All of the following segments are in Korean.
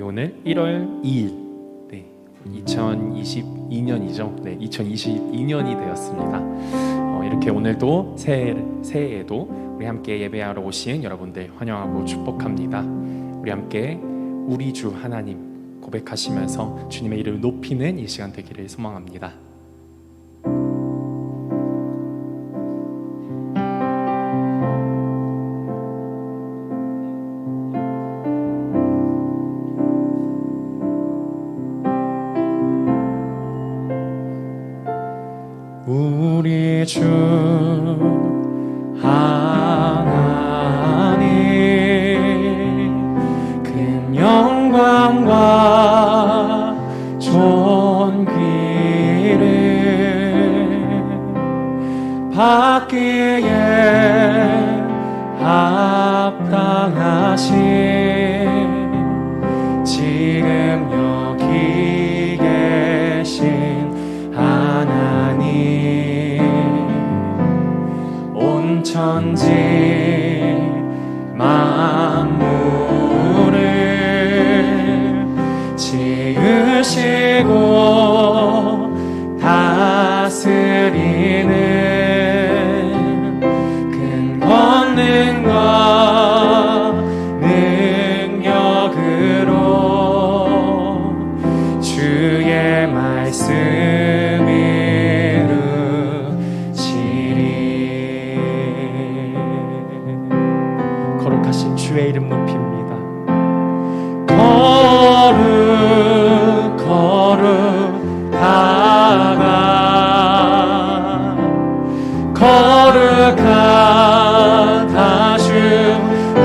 오늘 1월 2일 2022년이죠. 2022년이 되었습니다. 이렇게 오늘도 새해에도 우리 함께 예배하러 오신 여러분들 환영하고 축복합니다. 우리 함께 우리 주 하나님 고백하시면서 주님의 이름을 높이는 이 시간 되기를 소망합니다. 우리 주 하나님 큰 영광과 존귀를 받기에 합당하신 지금 여기 계신 하나님, 온 천지 만물을 지으시고 다스리는 큰 권능과 능력으로 주의 말씀 주의 이름 높입니다. 거룩하다 주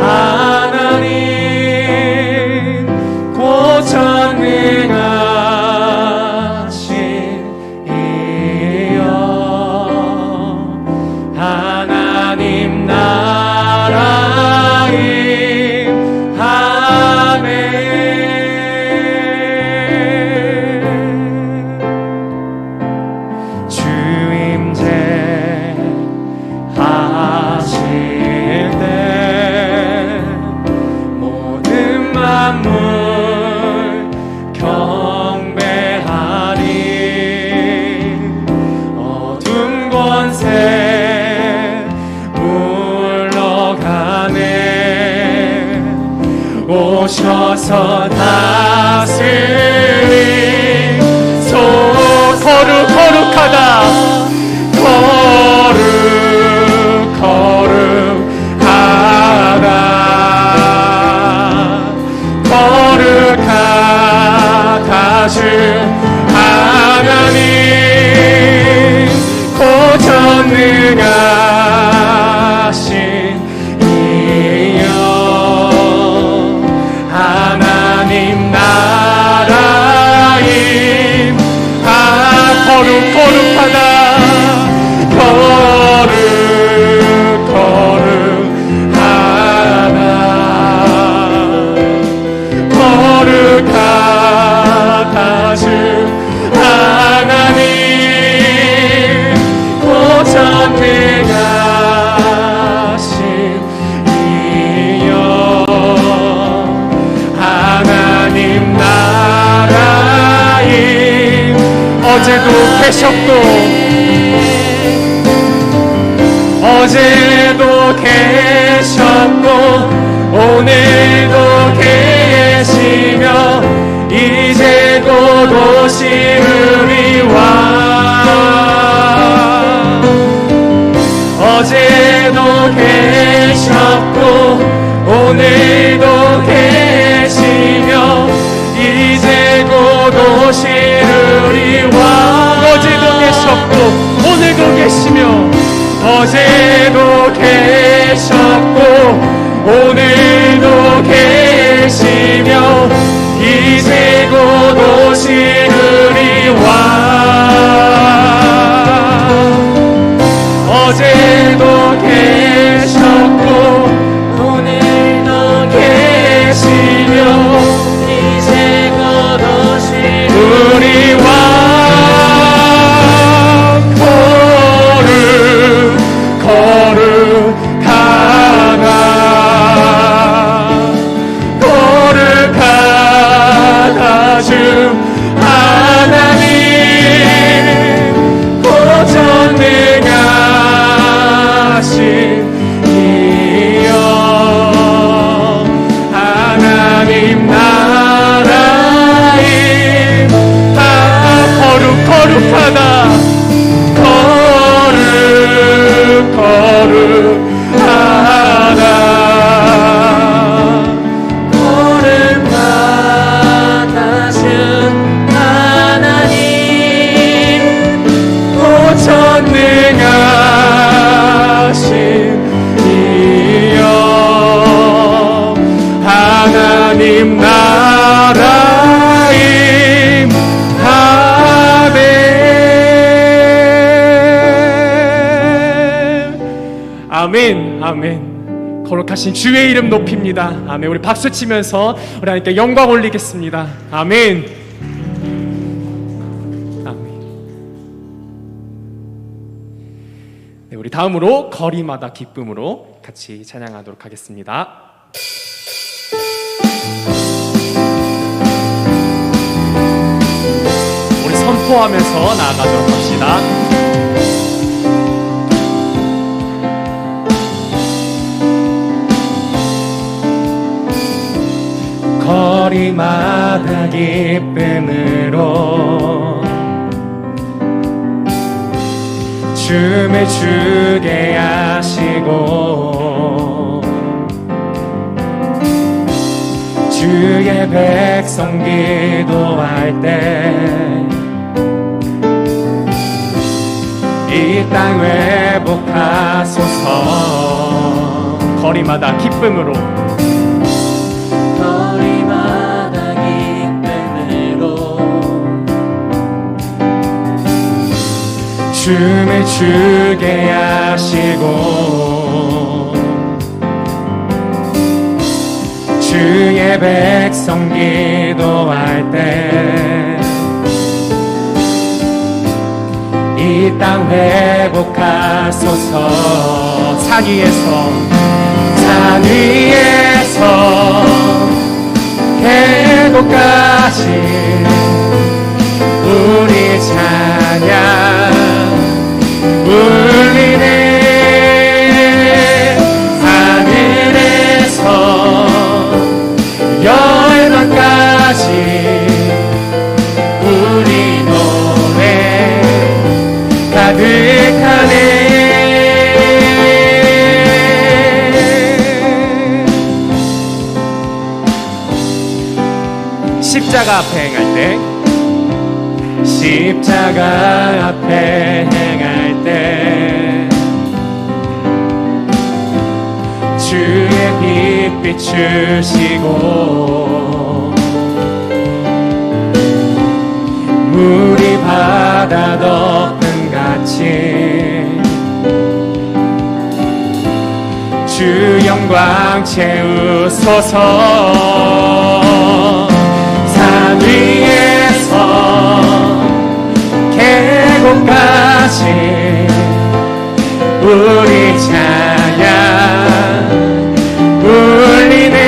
하나님, 고전능하신 이여 하나님 나라의 오셔서 다스리 거룩하다 주 하나님, 고전능하신 이여 하나님 나라임. 거룩하다 거룩하다 주 하나님, 고전능하신 이여 하나님 나라임. 어제도 계셨고 오늘도 계시며 이제도 오시리와. 어제도 계셨고 오늘도 계시며 이제 곧 오시리와. 어제도 계셨고 오늘도 계시며 어제도 계셨고 오늘도 계시며 이제 곧 오시리와. 어제도 계셨고 오늘도 계시며 이제 곧 오시리와. 거룩하다 하나님 나라 임하네. 아멘, 아멘. 거룩하신 주의 이름 높입니다. 아멘. 우리 박수 치면서 우리 하나님께 영광 올리겠습니다. 아멘. 아멘. 네, 우리 다음으로 거리마다 기쁨으로 같이 찬양하도록 하겠습니다. 우리 선포하면서 나아가도록 합시다. 거리마다 기쁨으로 춤을 추게 하시고 주의 백성 기도할 때 이 땅 회복하소서. 거리마다 기쁨으로 춤을 추게 하시고 주의 백성 기도할 때 이 땅 회복하소서. 산 위에서 계곡까지 우리 찬양 울리네. 하늘에서 열방까지 우리 노래 가득하네. 십자가 앞에 행할 때 십자가 앞에 행할 때 주의 빛 비추시고 물이 바다 덮은 같이 주 영광 채우소서. 산 위에서 계곡까지 우리 찬양 울리네.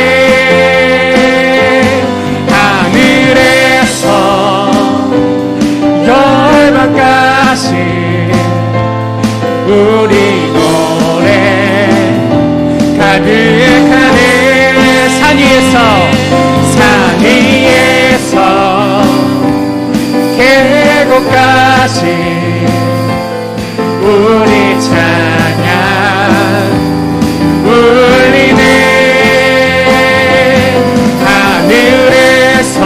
하늘에서 열방까지 우리 노래 가득하네. 산 위에서 계곡까지 우리 찬양 울리네. 하늘에서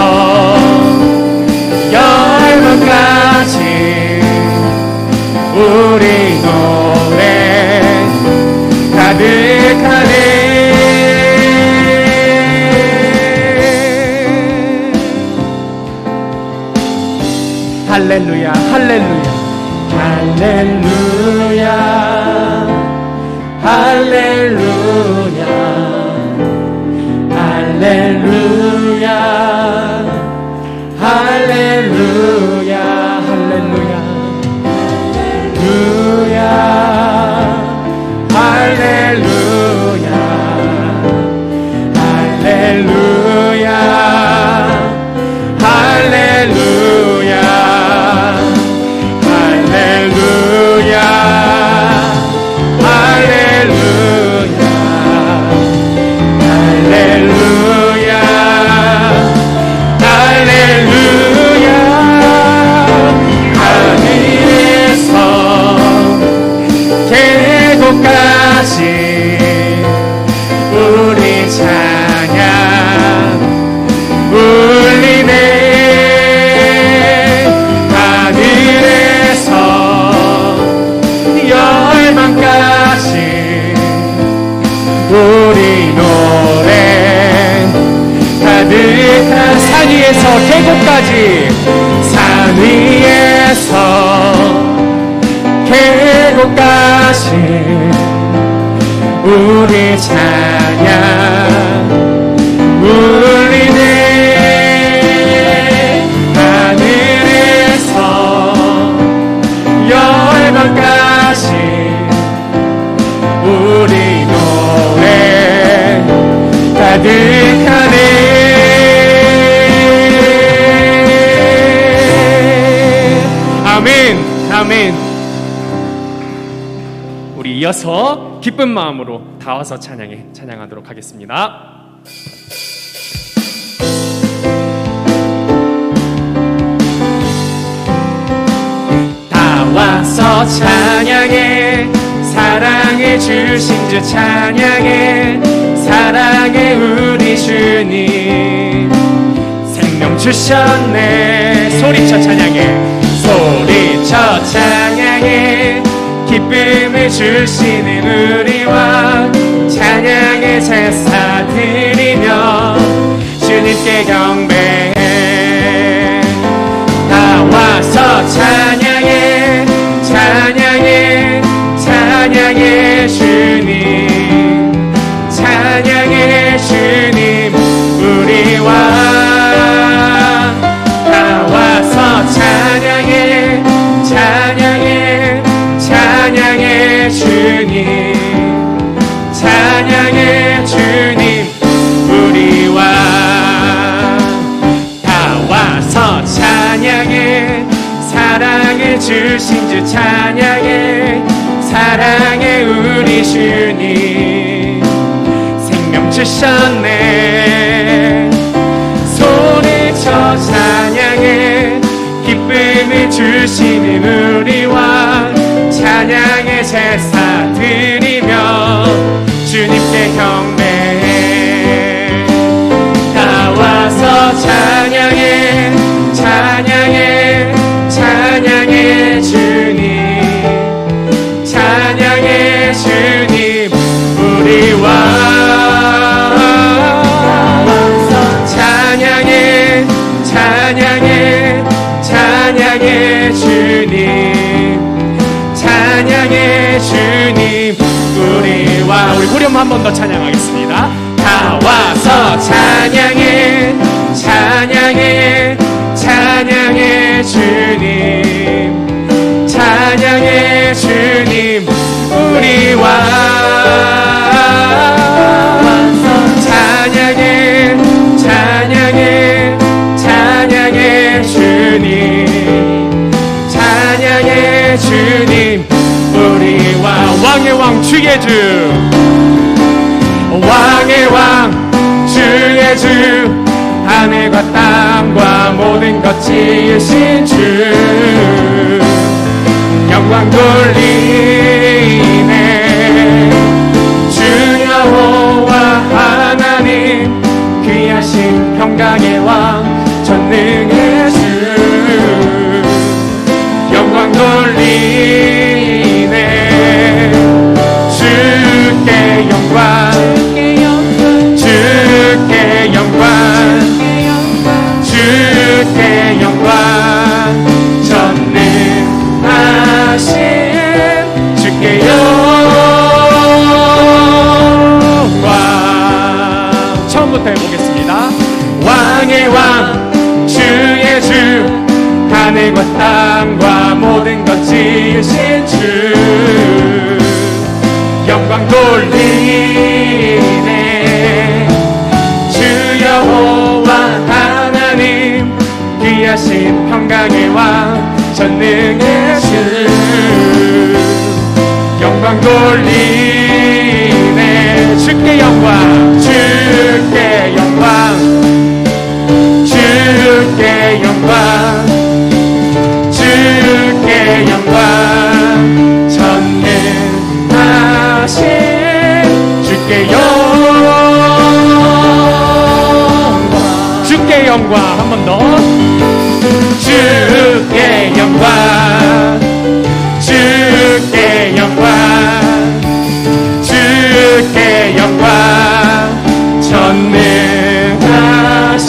열방까지 우리 노래 가득하네. 할렐루야, 할렐루야, 할렐루야, 할렐루야, 할렐루야, 할렐루야, 할렐루야, 할렐루야, 할렐루야, 할렐루야, 할렐루야, 할렐루야, 위에서 계곡까지 산 위에서 계곡까지 우리 찬양 울리네 하늘에서 열방까지 우리 노래 가득하네 아멘 아멘. 우리 이어서 기쁜 마음으로 다 와서 찬양하도록 하겠습니다. 다 와서 찬양해 사랑해 주신 주 찬양해 사랑해 우리 주님 생명 주셨네 소리쳐 찬양해 소리쳐 찬양해 기쁨을 주시는 우리 왕 찬양의 제사 드리며 주님께 경배해 다 와서 찬양해 찬양해 찬양해 주님 찬양해 주님 우리 왕 다 와서 찬양해 찬양해 찬양해 주님 찬양해 주님 우리 왕 다 와서 찬양해 사랑해 주신 주 찬양해 사랑해 우리 주님 생명 주셨네 소리쳐 찬양해 기쁨을 주시는 우리 왕 찬양의 제사 드리며 주님께 경배해 다 와서 찬양해 찬양해 찬양해 주님 찬양해 주님 우리 왕 찬양해 찬양해 찬양해 주님 찬양해 주님 우리 왕 우리 후렴 한 번 더 찬양하겠습니다. 다 와서 찬양해 찬양해 찬양해 주님 찬양해 주님 우리 왕 찬양해 찬양해 찬양해 주님 찬양해 주님 우리 왕의 왕 주의 주 왕의 왕 주의 주 하늘과 땅과 모든 것 지으신 주 영광 돌리네 주 여호와 하나님 귀하신 평강의 왕 전능의 주 영광 돌리네 주께 영광 주께 영광 주께 영광 전능하신 주께 영광 처음부터 해보겠습니다. 왕의 왕 주의 주 하늘과 땅과 모든 것 지으신 주 영광 돌리네 주 여호와 하나님 귀하신 평강의 왕 전능의 주 영광 돌리네 주께 영광 주께 영광 주께 영광 주께 영광 전능하신 주께 영광 주께 영광 한 번 더 주께 영광 주께 영광 주께 영광 전능하신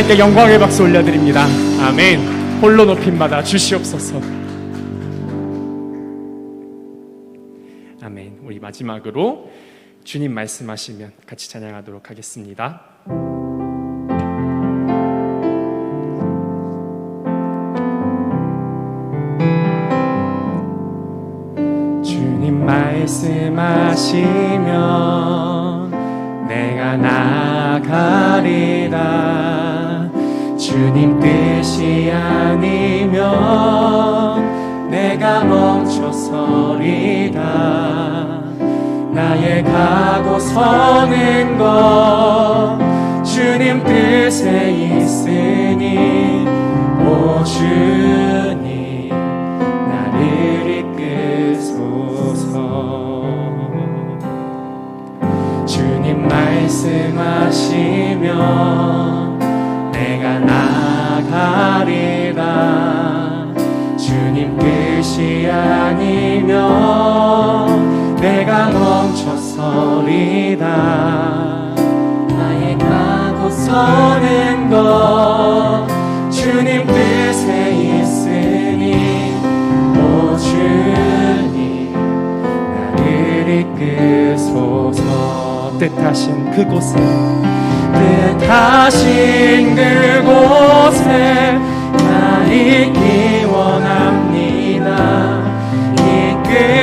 하나님께 영광의 박수 올려드립니다. 아멘. 홀로 높임받아 주시옵소서. 아멘. 우리 마지막으로 주님 말씀하시면 같이 찬양하도록 하겠습니다. 주님 말씀하시면 내가 나가리라. 주님 뜻이 아니면 내가 멈춰서리라. 나의 가고 서는 것 주님 뜻에 있으니 오 주님 나를 이끄소서. 주님 말씀하시면 내가 나가리라. 주님 뜻이 아니면 내가 멈춰서리다. 나의 가고 서는 것 주님 뜻에 있으니 오 주님 나를 이끄소서. 뜻하신 그곳에 나 있기 원합니다.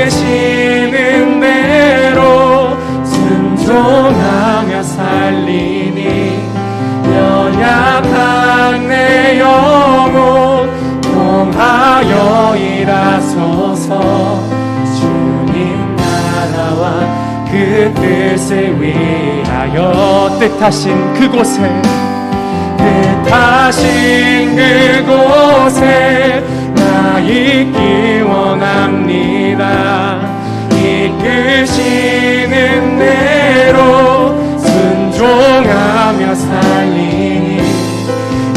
이끄시는 대로 순종하며 살리니 연약한 내 영혼 통하여 일하소서. 주님 나라와 그 뜻을 위하여 뜻하신 그곳에 나 있기 원합니다. 이끄시는 대로 순종하며 살리니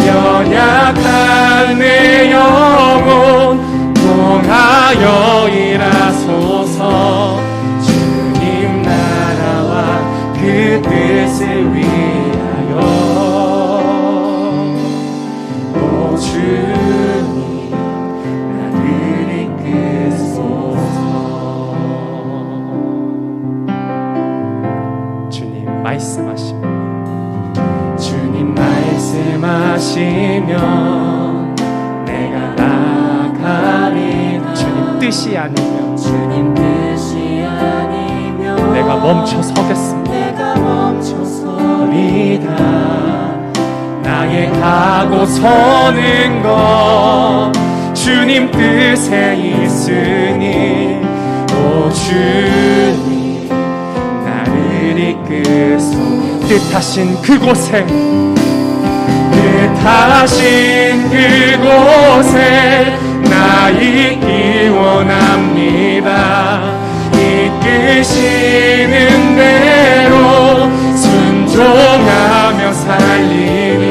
연약한 내 영혼 통하여 일하소서. 주님 나라와 그 뜻을 위하여 오 주님 나를 이끄소서. 주님 말씀하시면 내가 나가리라. 주님 뜻이 아니면 내가 멈춰서겠습니다. 나의 가고 서는 것 주님 뜻에 있으니 오 주님 나를 이끄소. 뜻하신 그곳에 나 있기 원합니다. 이끄시는 대로 순종하며 살리니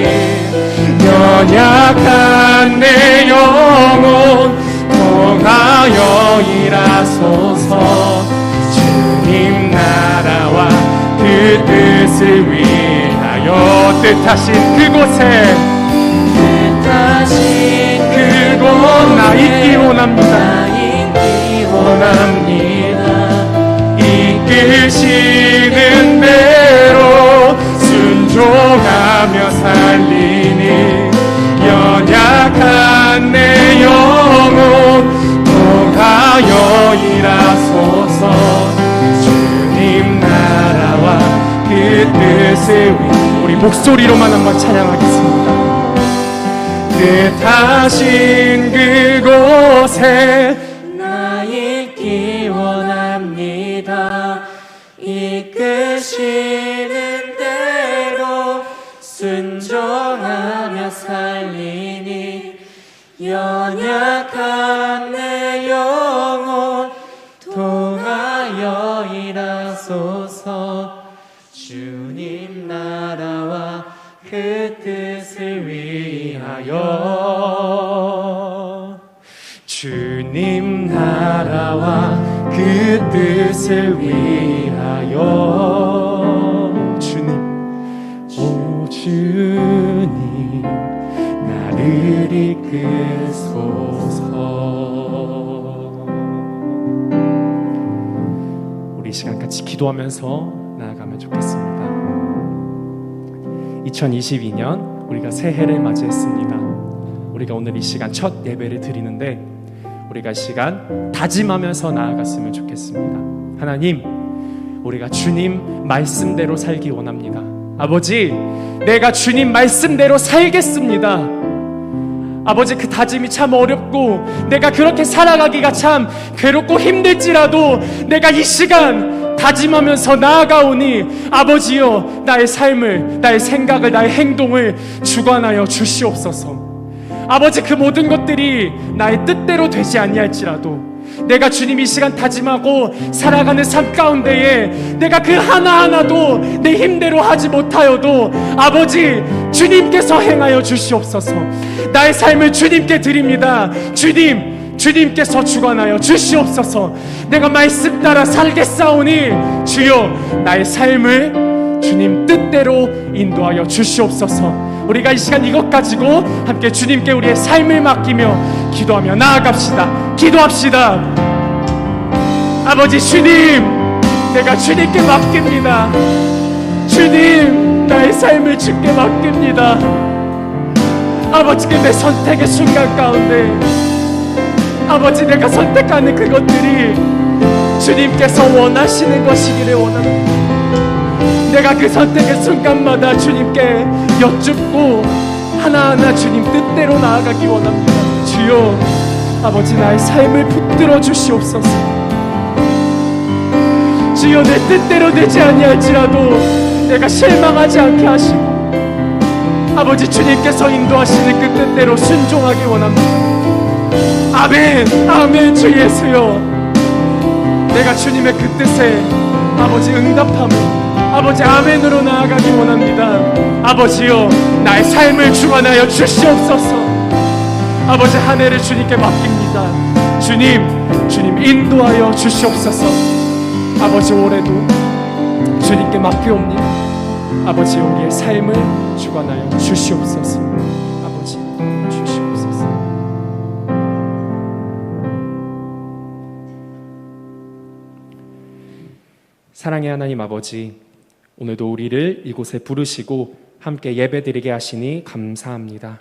연약한 내 영혼 통하여 일하소서. 주님 나라와 그 뜻을 위하여 뜻하신 그곳에 나 있기 원합니다. 이끄시는 대로 순종하며 살리니 연약한 내 영혼 통하여 일하소서. 주님 나라와 그 뜻을 위해 우리 목소리로만 한번 찬양하겠습니다. 뜻하신 그곳에 나 있기 원합니다. 이끄시는 대로 순종하며 살리니 연약한 내 영혼 통하여 일하소서. 주님 나라와 그 뜻을 위하여 주님 나라와 그 뜻을 위하여 주님 오 주님 이끄소서. 우리 이 시간 같이 기도하면서 나아가면 좋겠습니다. 2022년 우리가 새해를 맞이했습니다. 우리가 오늘 이 시간 첫 예배를 드리는데 우리가 이 시간 다짐하면서 나아갔으면 좋겠습니다. 하나님, 우리가 주님 말씀대로 살기 원합니다. 아버지, 내가 주님 말씀대로 살겠습니다. 아버지, 그 다짐이 참 어렵고 내가 그렇게 살아가기가 참 괴롭고 힘들지라도 내가 이 시간 다짐하면서 나아가오니 아버지여, 나의 삶을, 나의 생각을, 나의 행동을 주관하여 주시옵소서. 아버지, 그 모든 것들이 나의 뜻대로 되지 아니할지라도 내가 주님 이 시간 다짐하고 살아가는 삶 가운데에 내가 그 하나하나도 내 힘대로 하지 못하여도 아버지, 주님께서 행하여 주시옵소서. 나의 삶을 주님께 드립니다. 주님께서 주관하여 주시옵소서. 내가 말씀 따라 살겠사오니 주여, 나의 삶을 주님 뜻대로 인도하여 주시옵소서. 우리가 이 시간 이것 가지고 함께 주님께 우리의 삶을 맡기며 기도하며 나아갑시다. 기도합시다. 아버지 주님, 내가 주님께 맡깁니다. 주님, 나의 삶을 주께 맡깁니다. 아버지, 내 선택의 순간 가운데 아버지, 내가 선택하는 그것들이 주님께서 원하시는 것이기를 원합니다. 내가 그 선택의 순간마다 주님께 여쭙고 하나하나 주님 뜻대로 나아가기 원합니다. 주여, 아버지, 나의 삶을 붙들어 주시옵소서. 주여, 내 뜻대로 되지 아니할지라도 내가 실망하지 않게 하시고 아버지, 주님께서 인도하시는 그 뜻대로 순종하기 원합니다. 아멘, 아멘. 주 예수여, 내가 주님의 그 뜻에 아버지 응답하며 아버지 아멘으로 나아가기 원합니다. 아버지여, 나의 삶을 주관하여 주시옵소서. 아버지, 한 해를 주님께 맡깁니다. 주님 인도하여 주시옵소서. 아버지, 올해도 주님께 맡기옵니다. 아버지, 우리의 삶을 주관하여 주시옵소서. 아버지, 주시옵소서. 사랑의 하나님 아버지, 오늘도 우리를 이곳에 부르시고 함께 예배드리게 하시니 감사합니다.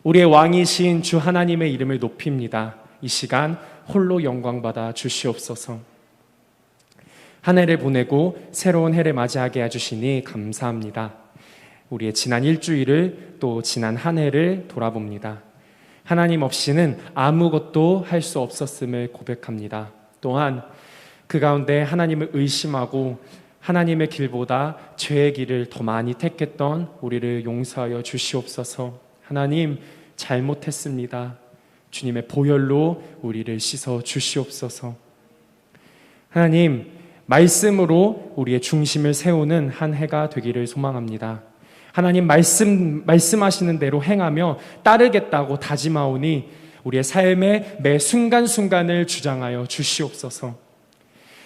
우리의 왕이신 주 하나님의 이름을 높입니다. 이 시간 홀로 영광받아 주시옵소서. 한 해를 보내고 새로운 해를 맞이하게 해주시니 감사합니다. 우리의 지난 일주일을 또 지난 한 해를 돌아봅니다. 하나님 없이는 아무것도 할 수 없었음을 고백합니다. 또한 그 가운데 하나님을 의심하고 하나님의 길보다 죄의 길을 더 많이 택했던 우리를 용서하여 주시옵소서. 하나님, 잘못했습니다. 주님의 보혈로 우리를 씻어 주시옵소서. 하나님, 말씀으로 우리의 중심을 세우는 한 해가 되기를 소망합니다. 하나님, 말씀하시는 대로 행하며 따르겠다고 다짐하오니 우리의 삶의 매 순간순간을 주장하여 주시옵소서.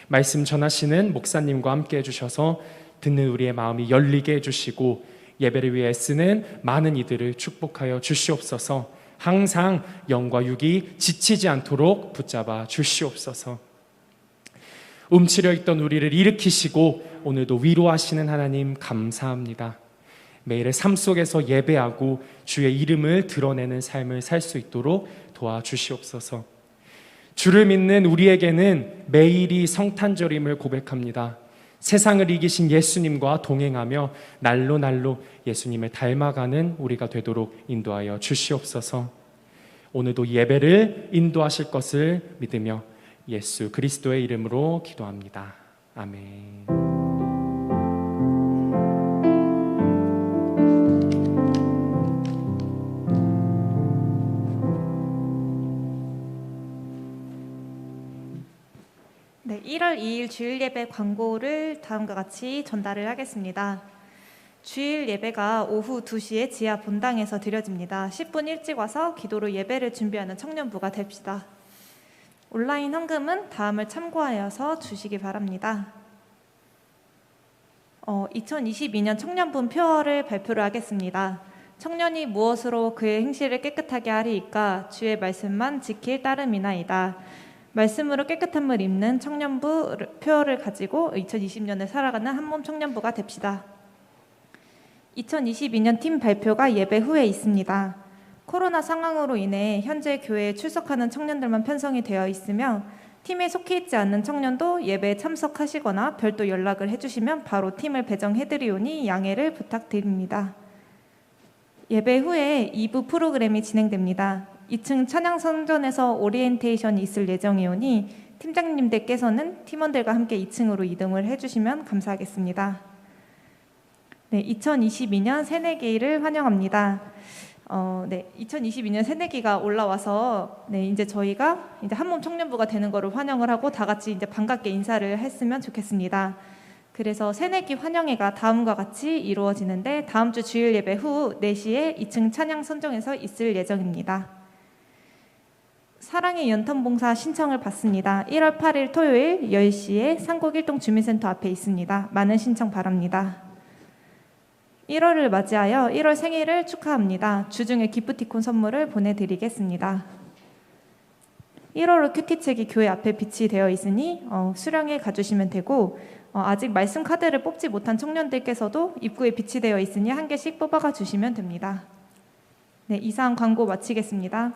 말씀 전하시는 목사님과 함께 해주셔서 듣는 우리의 마음이 열리게 해주시고 예배를 위해 애쓰는 많은 이들을 축복하여 주시옵소서. 항상 영과 육이 지치지 않도록 붙잡아 주시옵소서. 움츠려 있던 우리를 일으키시고 오늘도 위로하시는 하나님 감사합니다. 매일의 삶 속에서 예배하고 주의 이름을 드러내는 삶을 살 수 있도록 도와주시옵소서. 주를 믿는 우리에게는 매일이 성탄절임을 고백합니다. 세상을 이기신 예수님과 동행하며 날로 예수님을 닮아가는 우리가 되도록 인도하여 주시옵소서. 오늘도 예배를 인도하실 것을 믿으며 예수 그리스도의 이름으로 기도합니다. 아멘. 네, 1월 2일 주일 예배 광고를 다음과 같이 전달을 하겠습니다. 주일 예배가 오후 2시에 지하 본당에서 드려집니다. 10분 일찍 와서 기도로 예배를 준비하는 청년부가 됩시다. 온라인 헌금은 다음을 참고하여서 주시기 바랍니다. 2022년 청년분 표어를 발표를 하겠습니다. 청년이 무엇으로 그의 행실을 깨끗하게 하리이까? 주의 말씀만 지킬 따름이나이다. 말씀으로 깨끗한 물 입는 청년부 표를 가지고 2020년을 살아가는 한몸 청년부가 됩시다. 2022년 팀 발표가 예배 후에 있습니다. 코로나 상황으로 인해 현재 교회에 출석하는 청년들만 편성이 되어 있으며 팀에 속해 있지 않는 청년도 예배에 참석하시거나 별도 연락을 해주시면 바로 팀을 배정해드리오니 양해를 부탁드립니다. 예배 후에 2부 프로그램이 진행됩니다. 2층 찬양 선전에서 오리엔테이션이 있을 예정이오니 팀장님들께서는 팀원들과 함께 2층으로 이동을 해주시면 감사하겠습니다. 네, 2022년 새내기를 환영합니다. 2022년 새내기가 올라와서 이제 저희가 이제 한몸 청년부가 되는 거를 환영을 하고 다 같이 이제 반갑게 인사를 했으면 좋겠습니다. 그래서 새내기 환영회가 다음과 같이 이루어지는데 다음 주 주일 예배 후 4시에 2층 찬양 선정에서 있을 예정입니다. 사랑의 연탄봉사 신청을 받습니다. 1월 8일 토요일 10시에 상곡 1동 주민센터 앞에 있습니다. 많은 신청 바랍니다. 1월을 맞이하여 1월 생일을 축하합니다. 주중에 기프티콘 선물을 보내드리겠습니다. 1월호 큐티책이 교회 앞에 비치되어 있으니 수령해 가주시면 되고 아직 말씀 카드를 뽑지 못한 청년들께서도 입구에 비치되어 있으니 한 개씩 뽑아가 주시면 됩니다. 네, 이상 광고 마치겠습니다.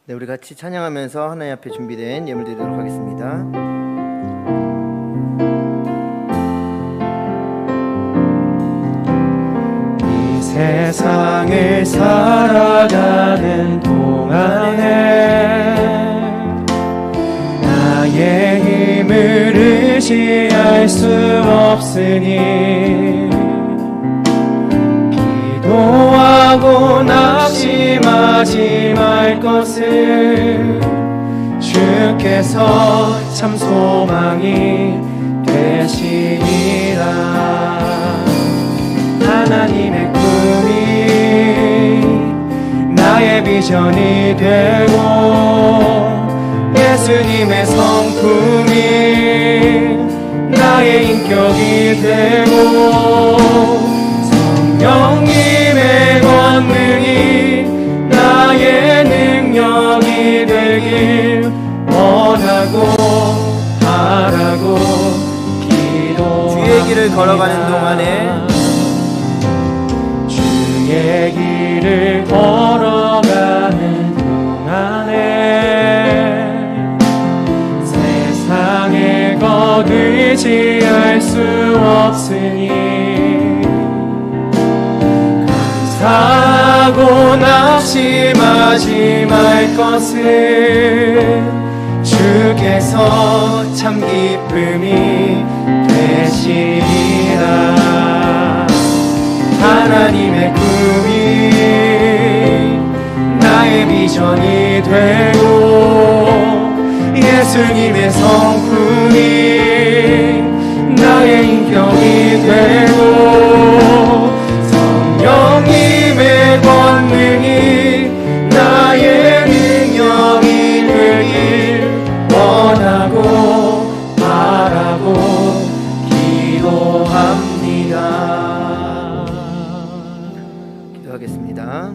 네, 우리 같이 찬양하면서 하나님 앞에 준비된 예물 드리도록 하겠습니다. 이 세상을 살아가는 동안에 나의 힘을 의지할 수 없으니 기도하고 낙심하지 말 것을 주께서 참 소망이 되시니라. 하나님의 꿈이 나의 비전이 되고 예수님의 성품이 나의 인격이 되고 성령님의 권능이 나의 능력이 되길 원하고 바라고 기도합니다. 주의 길을 걸어가는 동안에 주의 길을 걸어가는 동안에 세상에 거두지할 수 없으니 감사하고 낙심하지 말 것을 주께서 참 기쁨이 되시리라. 하나님의 꿈이 나의 비전이 되고 예수님의 성품이 나의 인격이 되고 성령님의 권능이 나의 능력이 되길 원하고 바라고 기도합니다. 기도하겠습니다.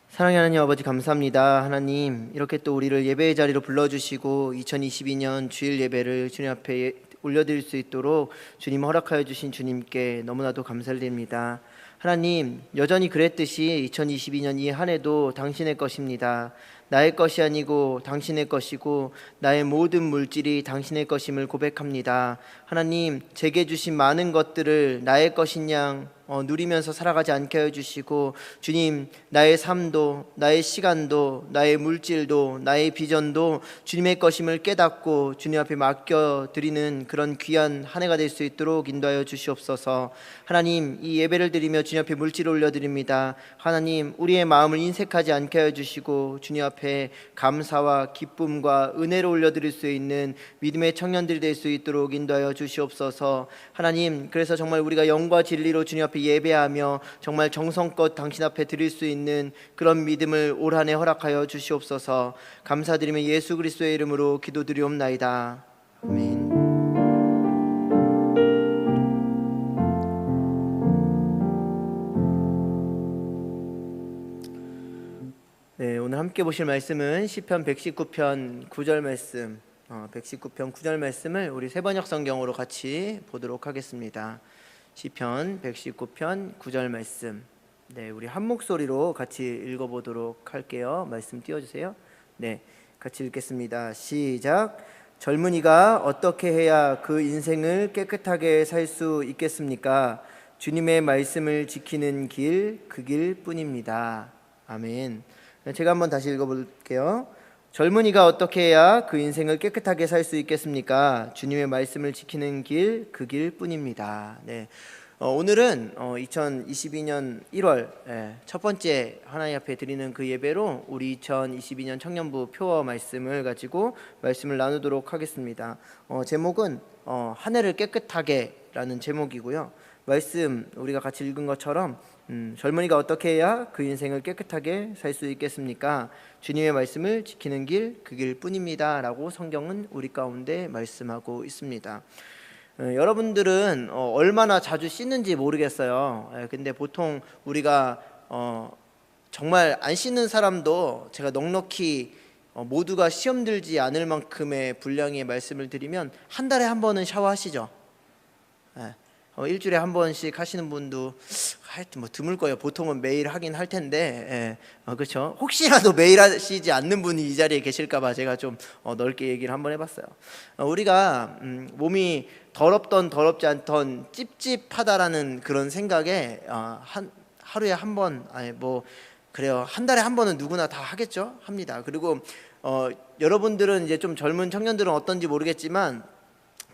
사랑하는 하나님 아버지 감사합니다. 하나님 이렇게 또 우리를 예배의 자리로 불러주시고 2022년 주일 예배를 주님 앞에 올려드릴 수 있도록 주님 허락하여 주신 주님께 너무나도 감사를 드립니다. 하나님 여전히 그랬듯이 2022년 이 한 해도 당신의 것입니다. 나의 것이 아니고 당신의 것이고 나의 모든 물질이 당신의 것임을 고백합니다. 하나님 제게 주신 많은 것들을 나의 것인 양 누리면서 살아가지 않게 하여 주시고 주님 나의 삶도 나의 시간도 나의 물질도 나의 비전도 주님의 것임을 깨닫고 주님 앞에 맡겨드리는 그런 귀한 한 해가 될 수 있도록 인도하여 주시옵소서. 하나님 이 예배를 드리며 주님 앞에 물질을 올려드립니다. 하나님 우리의 마음을 인색하지 않게 하여 주시고 주님 앞에 감사와 기쁨과 은혜를 올려드릴 수 있는 믿음의 청년들이 될 수 있도록 인도하여 주시옵소서. 하나님 그래서 정말 우리가 영과 진리로 주님 앞에 예배하며 정말 정성껏 당신 앞에 드릴 수 있는 그런 믿음을 올 한 해 허락하여 주시옵소서. 감사드리며 예수 그리스도의 이름으로 기도드리옵나이다. 아멘. 오늘 함께 보실 말씀은 시편 119편 9절 말씀, 119편 9절 말씀을 우리 세번역 성경으로 같이 보도록 하겠습니다. 시편 119편 9절 말씀. 네, 우리 한 목소리로 같이 읽어보도록 할게요. 말씀 띄워주세요. 네, 같이 읽겠습니다. 시작. 젊은이가 어떻게 해야 그 인생을 깨끗하게 살 수 있겠습니까? 주님의 말씀을 지키는 길, 그 길뿐입니다. 아멘. 제가 한번 다시 읽어볼게요. 젊은이가 어떻게 해야 그 인생을 깨끗하게 살 수 있겠습니까? 주님의 말씀을 지키는 길, 그 길뿐입니다. 네. 오늘은 2022년 1월 첫 번째 하나님 앞에 드리는 그 예배로 우리 2022년 청년부 표어 말씀을 가지고 말씀을 나누도록 하겠습니다. 제목은 한 해를 깨끗하게 라는 제목이고요. 말씀 우리가 같이 읽은 것처럼 젊은이가 어떻게 해야 그 인생을 깨끗하게 살 수 있겠습니까? 주님의 말씀을 지키는 길, 그 길뿐입니다 라고 성경은 우리 가운데 말씀하고 있습니다. 여러분들은 얼마나 자주 씻는지 모르겠어요. 근데 보통 우리가 정말 안 씻는 사람도 제가 넉넉히 모두가 시험 들지 않을 만큼의 분량의 말씀을 드리면 한 달에 한 번은 샤워하시죠. 일주일에 한 번씩 하시는 분도 하여튼 뭐 드물 거예요. 보통은 매일 하긴 할 텐데, 그렇죠. 혹시라도 매일 하시지 않는 분이 이 자리에 계실까봐 제가 좀 넓게 얘기를 한번 해봤어요. 우리가 몸이 더럽던 더럽지 않던 찝찝하다라는 그런 생각에 하루에 한 번, 아니 뭐 그래요. 한 달에 한 번은 누구나 다 하겠죠. 합니다. 그리고 여러분들은 이제 좀 젊은 청년들은 어떤지 모르겠지만.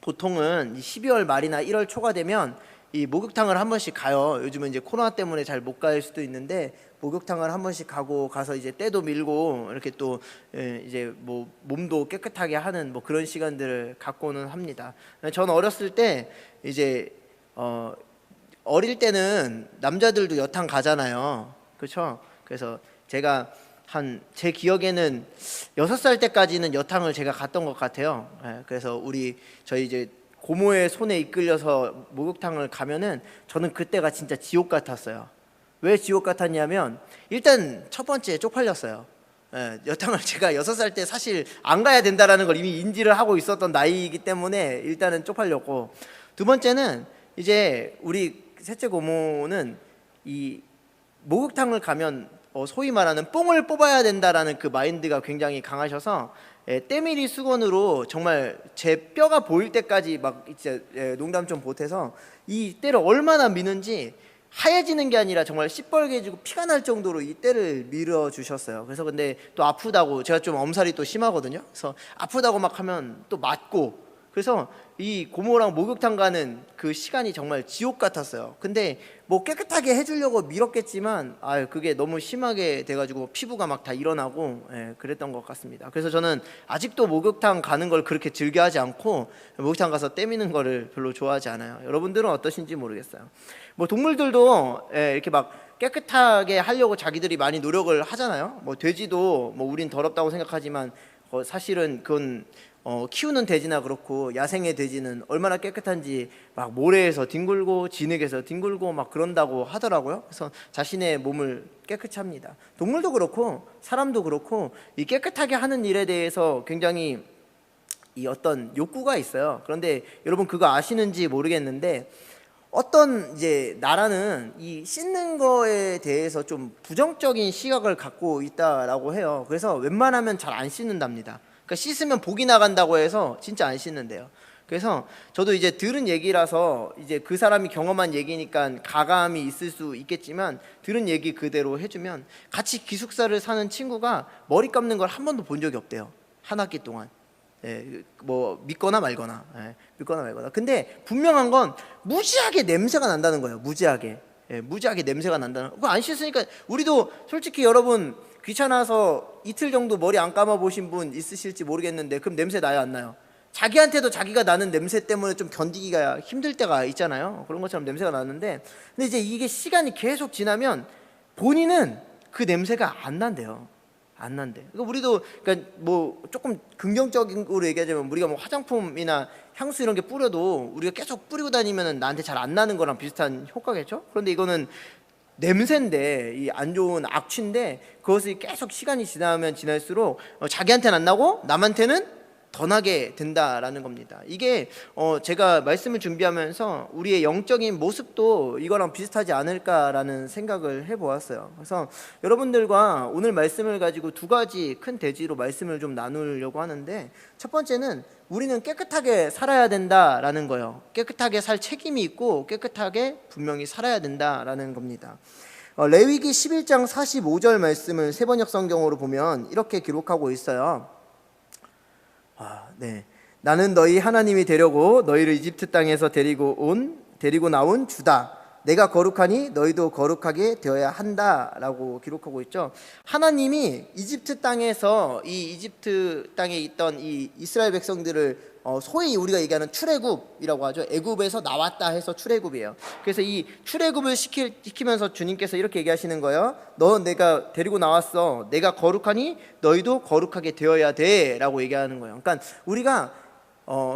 보통은 12월 말이나 1월 초가 되면 이 목욕탕을 한 번씩 가요. 요즘은 이제 코로나 때문에 잘 못 갈 수도 있는데 목욕탕을 한 번씩 가서 이제 때도 밀고 이렇게 또 이제 뭐 몸도 깨끗하게 하는 뭐 그런 시간들을 갖고는 합니다. 저는 어렸을 때 이제 어릴 때는 남자들도 여탕 가잖아요. 그렇죠? 그래서 제가 제 기억에는 6살 때까지는 여탕을 제가 갔던 것 같아요. 그래서 저희 이제 고모의 손에 이끌려서 목욕탕을 가면은 저는 그때가 진짜 지옥 같았어요. 왜 지옥 같았냐면 일단 첫 번째 쪽팔렸어요. 여탕을 제가 6살 때 사실 안 가야 된다라는 걸 이미 인지를 하고 있었던 나이이기 때문에 일단은 쪽팔렸고, 두 번째는 이제 우리 셋째 고모는 이 목욕탕을 가면 소위 말하는 뽕을 뽑아야 된다라는 그 마인드가 굉장히 강하셔서 때밀이 수건으로 정말 제 뼈가 보일 때까지 막 진짜 농담 좀 보태서 이 때를 얼마나 미는지 하얘지는 게 아니라 정말 시뻘개지고 피가 날 정도로 이 때를 밀어 주셨어요. 그래서 근데 또 아프다고, 제가 좀 엄살이 또 심하거든요. 그래서 아프다고 막 하면 또 맞고, 그래서 이 고모랑 목욕탕 가는 그 시간이 정말 지옥 같았어요. 근데 뭐 깨끗하게 해주려고 밀었겠지만 그게 너무 심하게 돼가지고 피부가 막 다 일어나고 그랬던 것 같습니다. 그래서 저는 아직도 목욕탕 가는 걸 그렇게 즐겨하지 않고 목욕탕 가서 떼미는 거를 별로 좋아하지 않아요. 여러분들은 어떠신지 모르겠어요. 뭐 동물들도 이렇게 막 깨끗하게 하려고 자기들이 많이 노력을 하잖아요. 뭐 돼지도 뭐 우린 더럽다고 생각하지만 사실은 그건 키우는 돼지나 그렇고 야생의 돼지는 얼마나 깨끗한지 막 모래에서 뒹굴고 진흙에서 뒹굴고 막 그런다고 하더라고요. 그래서 자신의 몸을 깨끗이 합니다. 동물도 그렇고 사람도 그렇고 이 깨끗하게 하는 일에 대해서 굉장히 이 어떤 욕구가 있어요. 그런데 여러분 그거 아시는지 모르겠는데 어떤 이제 나라는 이 씻는 거에 대해서 좀 부정적인 시각을 갖고 있다라고 해요. 그래서 웬만하면 잘 안 씻는답니다. 그러니까 씻으면 복이 나간다고 해서 진짜 안 씻는데요. 그래서 저도 이제 들은 얘기라서 이제 그 사람이 경험한 얘기니까 가감이 있을 수 있겠지만 들은 얘기 그대로 해주면 같이 기숙사를 사는 친구가 머리 감는 걸 한 번도 본 적이 없대요. 한 학기 동안. 뭐 믿거나 말거나. 믿거나 말거나. 근데 분명한 건 무지하게 냄새가 난다는 거예요. 무지하게 냄새가 난다는 거. 그거 안 씻으니까 우리도 솔직히 여러분 귀찮아서 이틀 정도 머리 안 감아 보신 분 있으실지 모르겠는데 그럼 냄새 나요, 안 나요? 자기한테도 자기가 나는 냄새 때문에 좀 견디기가 힘들 때가 있잖아요. 그런 것처럼 냄새가 나는데, 근데 이제 이게 시간이 계속 지나면 본인은 그 냄새가 안 난대요. 안 난대. 그러니까 우리도 그러니까 뭐 조금 긍정적으로 얘기하자면 우리가 뭐 화장품이나 향수 이런 게 뿌려도 우리가 계속 뿌리고 다니면은 나한테 잘 안 나는 거랑 비슷한 효과겠죠? 그런데 이거는 냄새인데, 이 안 좋은 악취인데 그것이 계속 시간이 지나면 지날수록 자기한테는 안 나고 남한테는 더 나게 된다라는 겁니다. 이게 제가 말씀을 준비하면서 우리의 영적인 모습도 이거랑 비슷하지 않을까라는 생각을 해보았어요. 그래서 여러분들과 오늘 말씀을 가지고 두 가지 큰 대지로 말씀을 좀 나누려고 하는데, 첫 번째는 우리는 깨끗하게 살아야 된다라는 거예요. 깨끗하게 살 책임이 있고 깨끗하게 분명히 살아야 된다라는 겁니다. 레위기 11장 45절 말씀을 세번역 성경으로 보면 이렇게 기록하고 있어요. 네. 나는 너희 하나님이 되려고 너희를 이집트 땅에서 데리고 나온 주다. 내가 거룩하니 너희도 거룩하게 되어야 한다라고 기록하고 있죠. 하나님이 이집트 땅에서 이 이집트 땅에 있던 이 이스라엘 백성들을 소위 우리가 얘기하는 출애굽이라고 하죠. 애굽에서 나왔다 해서 출애굽이에요. 그래서 이 출애굽을 시키면서 주님께서 이렇게 얘기하시는 거예요. 너 내가 데리고 나왔어. 내가 거룩하니 너희도 거룩하게 되어야 돼 라고 얘기하는 거예요. 그러니까 우리가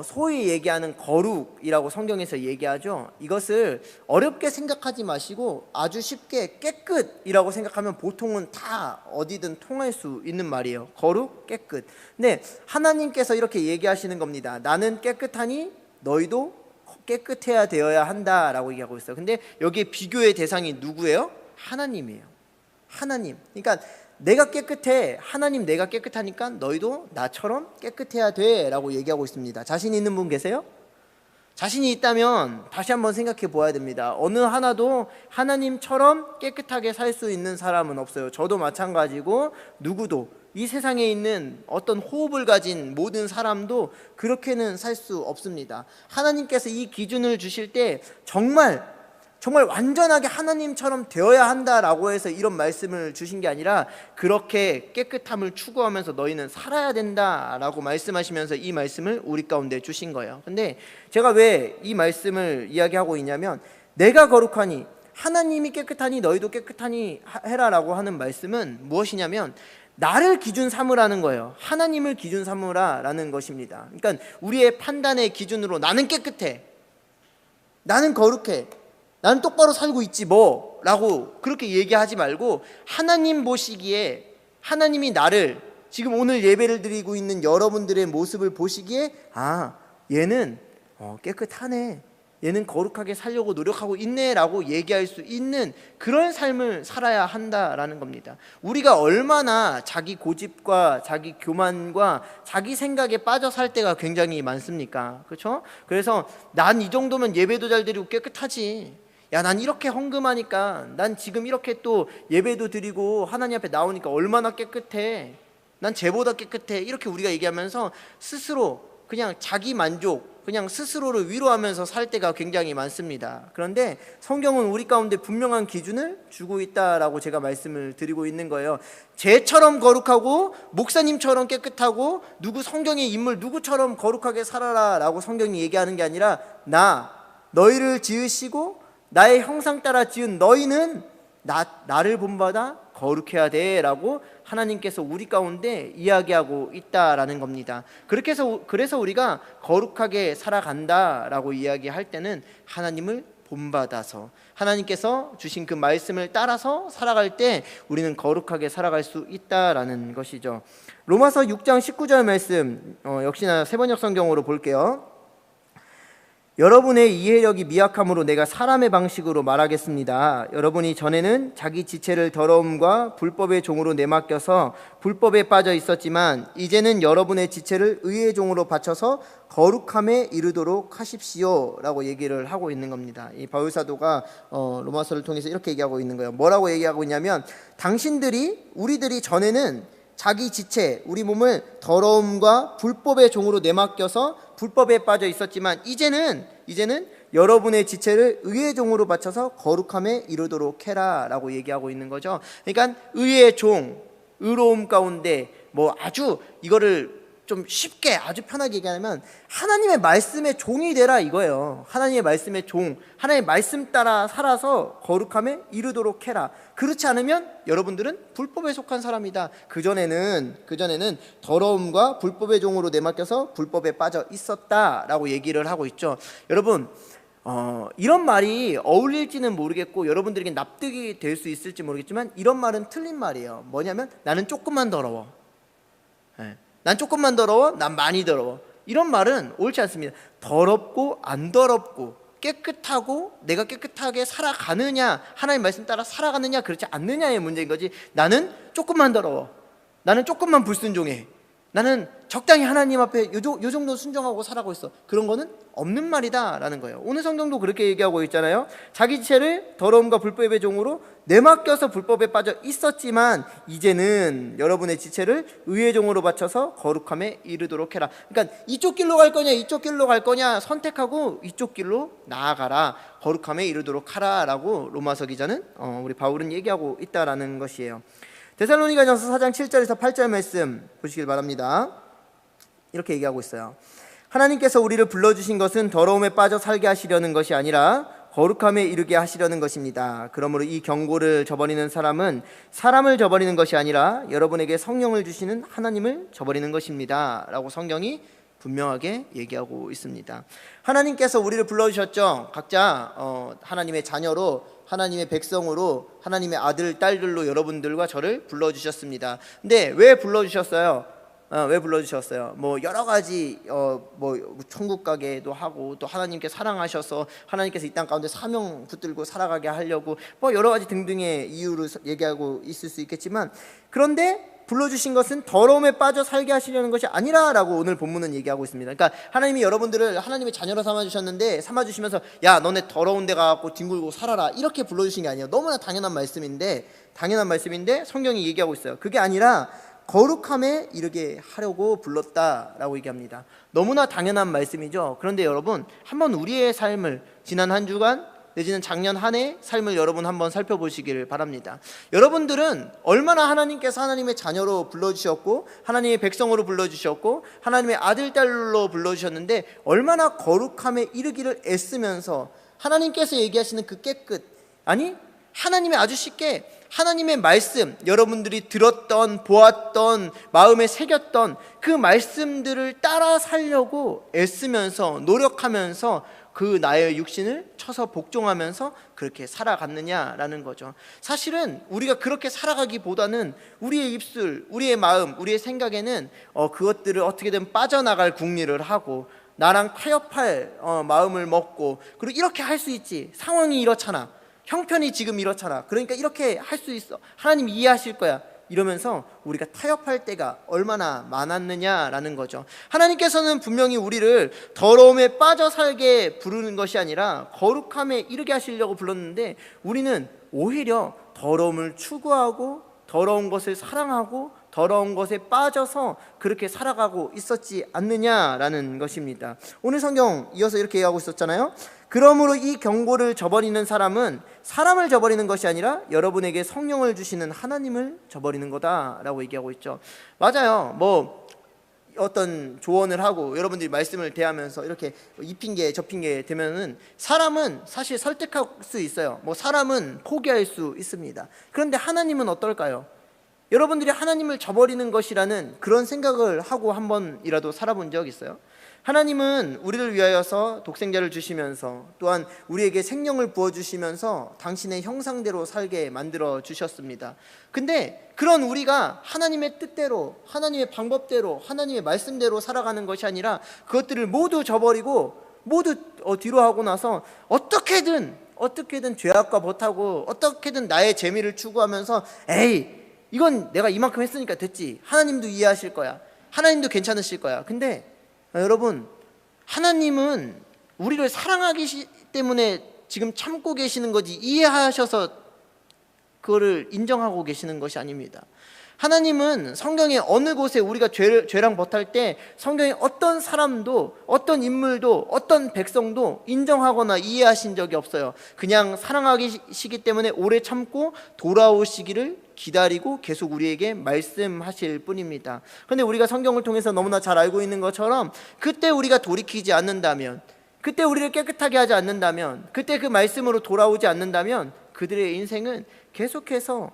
소위 얘기하는 거룩이라고 성경에서 얘기하죠. 이것을 어렵게 생각하지 마시고 아주 쉽게 깨끗이라고 생각하면 보통은 다 어디든 통할 수 있는 말이에요. 거룩, 깨끗. 근데 하나님께서 이렇게 얘기하시는 겁니다. 나는 깨끗하니 너희도 깨끗해야 되어야 한다라고 얘기하고 있어요. 근데 여기에 비교의 대상이 누구예요? 하나님이에요. 하나님. 그러니까 내가 깨끗해. 하나님 내가 깨끗하니까 너희도 나처럼 깨끗해야 돼 라고 얘기하고 있습니다. 자신 있는 분 계세요? 자신이 있다면 다시 한번 생각해 보아야 됩니다. 어느 하나도 하나님처럼 깨끗하게 살 수 있는 사람은 없어요. 저도 마찬가지고 누구도, 이 세상에 있는 어떤 호흡을 가진 모든 사람도 그렇게는 살 수 없습니다. 하나님께서 이 기준을 주실 때 정말 완전하게 하나님처럼 되어야 한다라고 해서 이런 말씀을 주신 게 아니라 그렇게 깨끗함을 추구하면서 너희는 살아야 된다라고 말씀하시면서 이 말씀을 우리 가운데 주신 거예요. 근데 제가 왜 이 말씀을 이야기하고 있냐면, 내가 거룩하니 하나님이 깨끗하니 너희도 깨끗하니 해라라고 하는 말씀은 무엇이냐면 나를 기준 삼으라는 거예요. 하나님을 기준 삼으라라는 것입니다. 그러니까 우리의 판단의 기준으로 나는 깨끗해, 나는 거룩해, 나는 똑바로 살고 있지 뭐 라고 그렇게 얘기하지 말고, 하나님 보시기에, 하나님이 나를 지금 오늘 예배를 드리고 있는 여러분들의 모습을 보시기에 얘는 깨끗하네, 얘는 거룩하게 살려고 노력하고 있네 라고 얘기할 수 있는 그런 삶을 살아야 한다라는 겁니다. 우리가 얼마나 자기 고집과 자기 교만과 자기 생각에 빠져 살 때가 굉장히 많습니까? 그렇죠? 그래서 난 이 정도면 예배도 잘 드리고 깨끗하지, 야, 난 이렇게 헌금하니까, 난 지금 이렇게 또 예배도 드리고 하나님 앞에 나오니까 얼마나 깨끗해, 난 쟤보다 깨끗해, 이렇게 우리가 얘기하면서 스스로 그냥 자기 만족, 그냥 스스로를 위로하면서 살 때가 굉장히 많습니다. 그런데 성경은 우리 가운데 분명한 기준을 주고 있다라고 제가 말씀을 드리고 있는 거예요. 쟤처럼 거룩하고 목사님처럼 깨끗하고 누구 성경의 인물 누구처럼 거룩하게 살아라 라고 성경이 얘기하는 게 아니라, 너희를 지으시고 나의 형상 따라 지은 너희는 나를 본받아 거룩해야 돼 라고 하나님께서 우리 가운데 이야기하고 있다라는 겁니다. 그래서 우리가 거룩하게 살아간다라고 이야기할 때는 하나님을 본받아서, 하나님께서 주신 그 말씀을 따라서 살아갈 때 우리는 거룩하게 살아갈 수 있다라는 것이죠. 로마서 6장 19절 말씀, 역시나 세번역 성경으로 볼게요. 여러분의 이해력이 미약함으로 내가 사람의 방식으로 말하겠습니다. 여러분이 전에는 자기 지체를 더러움과 불법의 종으로 내맡겨서 불법에 빠져 있었지만 이제는 여러분의 지체를 의의 종으로 바쳐서 거룩함에 이르도록 하십시오 라고 얘기를 하고 있는 겁니다. 이 바울 사도가 로마서를 통해서 이렇게 얘기하고 있는 거예요. 뭐라고 얘기하고 있냐면, 우리들이 전에는 자기 지체, 우리 몸을 더러움과 불법의 종으로 내맡겨서 불법에 빠져 있었지만 이제는 여러분의 지체를 의의 종으로 바쳐서 거룩함에 이르도록 해라 라고 얘기하고 있는 거죠. 그러니까 의의 종, 의로움 가운데 아주 이거를 좀 쉽게 아주 편하게 얘기하면 하나님의 말씀의 종이 되라 이거예요. 하나님의 말씀의 종, 하나님의 말씀 따라 살아서 거룩함에 이르도록 해라. 그렇지 않으면 여러분들은 불법에 속한 사람이다. 그전에는 더러움과 불법의 종으로 내맡겨서 불법에 빠져 있었다라고 얘기를 하고 있죠. 여러분, 이런 말이 어울릴지는 모르겠고 여러분들에게 납득이 될 수 있을지 모르겠지만 이런 말은 틀린 말이에요. 뭐냐면 나는 조금만 더러워. 난 조금만 더러워, 난 많이 더러워. 이런 말은 옳지 않습니다. 더럽고 안 더럽고 깨끗하고 내가 깨끗하게 살아가느냐, 하나님 말씀 따라 살아가느냐 그렇지 않느냐의 문제인 거지. 나는 조금만 더러워, 나는 조금만 불순종해, 나는 적당히 하나님 앞에 요 정도 순종하고 살아가고 있어, 그런 거는 없는 말이다 라는 거예요. 오늘 성경도 그렇게 얘기하고 있잖아요. 자기 지체를 더러움과 불법의 종으로 내맡겨서 불법에 빠져 있었지만 이제는 여러분의 지체를 의의 종으로 바쳐서 거룩함에 이르도록 해라. 그러니까 이쪽 길로 갈 거냐 이쪽 길로 갈 거냐 선택하고 이쪽 길로 나아가라, 거룩함에 이르도록 하라 라고 로마서 기자는 우리 바울은 얘기하고 있다라는 것이에요. 데살로니가전서 4장 7절에서 8절 말씀 보시길 바랍니다. 이렇게 얘기하고 있어요. 하나님께서 우리를 불러주신 것은 더러움에 빠져 살게 하시려는 것이 아니라 거룩함에 이르게 하시려는 것입니다. 그러므로 이 경고를 저버리는 사람은 사람을 저버리는 것이 아니라 여러분에게 성령을 주시는 하나님을 저버리는 것입니다 라고 성경이 분명하게 얘기하고 있습니다. 하나님께서 우리를 불러주셨죠. 각자 하나님의 자녀로, 하나님의 백성으로, 하나님의 아들, 딸들로 여러분들과 저를 불러주셨습니다. 근데 왜 불러주셨어요? 왜 불러주셨어요? 뭐 여러 가지 뭐 천국 가게도 하고 또 하나님께 사랑하셔서 하나님께서 이 땅 가운데 사명 붙들고 살아가게 하려고 뭐 여러 가지 등등의 이유로 얘기하고 있을 수 있겠지만, 그런데 불러주신 것은 더러움에 빠져 살게 하시려는 것이 아니라라고 오늘 본문은 얘기하고 있습니다. 그러니까 하나님이 여러분들을 하나님의 자녀로 삼아주셨는데, 삼아주시면서 야 너네 더러운 데 가갖고 뒹굴고 살아라 이렇게 불러주신 게 아니에요. 너무나 당연한 말씀인데 성경이 얘기하고 있어요. 그게 아니라 거룩함에 이르게 하려고 불렀다라고 얘기합니다. 너무나 당연한 말씀이죠. 그런데 여러분, 한번 우리의 삶을, 지난 한 주간 내지는 작년 한 해 삶을 여러분 한번 살펴보시길 바랍니다. 여러분들은 얼마나 하나님께서 하나님의 자녀로 불러주셨고 하나님의 백성으로 불러주셨고 하나님의 아들, 딸로 불러주셨는데 얼마나 거룩함에 이르기를 애쓰면서 하나님께서 얘기하시는 그 깨끗, 아니 하나님의 아주 쉽게 하나님의 말씀, 여러분들이 들었던, 보았던, 마음에 새겼던 그 말씀들을 따라 살려고 애쓰면서 노력하면서 그 나의 육신을 쳐서 복종하면서 그렇게 살아갔느냐라는 거죠. 사실은 우리가 그렇게 살아가기보다는 우리의 입술, 우리의 마음, 우리의 생각에는 그것들을 어떻게든 빠져나갈 궁리를 하고 나랑 타협할 마음을 먹고, 그리고 이렇게 할 수 있지, 상황이 이렇잖아, 형편이 지금 이렇잖아, 그러니까 이렇게 할 수 있어, 하나님 이해하실 거야, 이러면서 우리가 타협할 때가 얼마나 많았느냐라는 거죠. 하나님께서는 분명히 우리를 더러움에 빠져 살게 부르는 것이 아니라 거룩함에 이르게 하시려고 불렀는데, 우리는 오히려 더러움을 추구하고 더러운 것을 사랑하고 더러운 것에 빠져서 그렇게 살아가고 있었지 않느냐라는 것입니다. 오늘 성경 이어서 이렇게 얘기하고 있었잖아요. 그러므로 이 경고를 저버리는 사람은 사람을 저버리는 것이 아니라 여러분에게 성령을 주시는 하나님을 저버리는 거다라고 얘기하고 있죠. 맞아요. 뭐 어떤 조언을 하고 여러분들이 말씀을 대하면서 이렇게 이 핑계 저 핑계 되면은 사람은 사실 설득할 수 있어요. 뭐 사람은 포기할 수 있습니다. 그런데 하나님은 어떨까요? 여러분들이 하나님을 저버리는 것이라는 그런 생각을 하고 한 번이라도 살아본 적 있어요? 하나님은 우리를 위하여서 독생자를 주시면서 또한 우리에게 생명을 부어주시면서 당신의 형상대로 살게 만들어 주셨습니다. 근데 그런 우리가 하나님의 뜻대로, 하나님의 방법대로, 하나님의 말씀대로 살아가는 것이 아니라 그것들을 모두 저버리고 모두 뒤로 하고 나서 어떻게든 죄악과 벗하고 어떻게든 나의 재미를 추구하면서 에이 이건 내가 이만큼 했으니까 됐지, 하나님도 이해하실 거야, 하나님도 괜찮으실 거야. 근데 여러분, 하나님은 우리를 사랑하기 때문에 지금 참고 계시는 거지 이해하셔서 그거를 인정하고 계시는 것이 아닙니다. 하나님은 성경의 어느 곳에 우리가 죄랑 벗할 때 성경의 어떤 사람도, 어떤 인물도, 어떤 백성도 인정하거나 이해하신 적이 없어요. 그냥 사랑하시기 때문에 오래 참고 돌아오시기를 기다리고 계속 우리에게 말씀하실 뿐입니다. 그런데 우리가 성경을 통해서 너무나 잘 알고 있는 것처럼 그때 우리가 돌이키지 않는다면, 그때 우리를 깨끗하게 하지 않는다면, 그때 그 말씀으로 돌아오지 않는다면 그들의 인생은 계속해서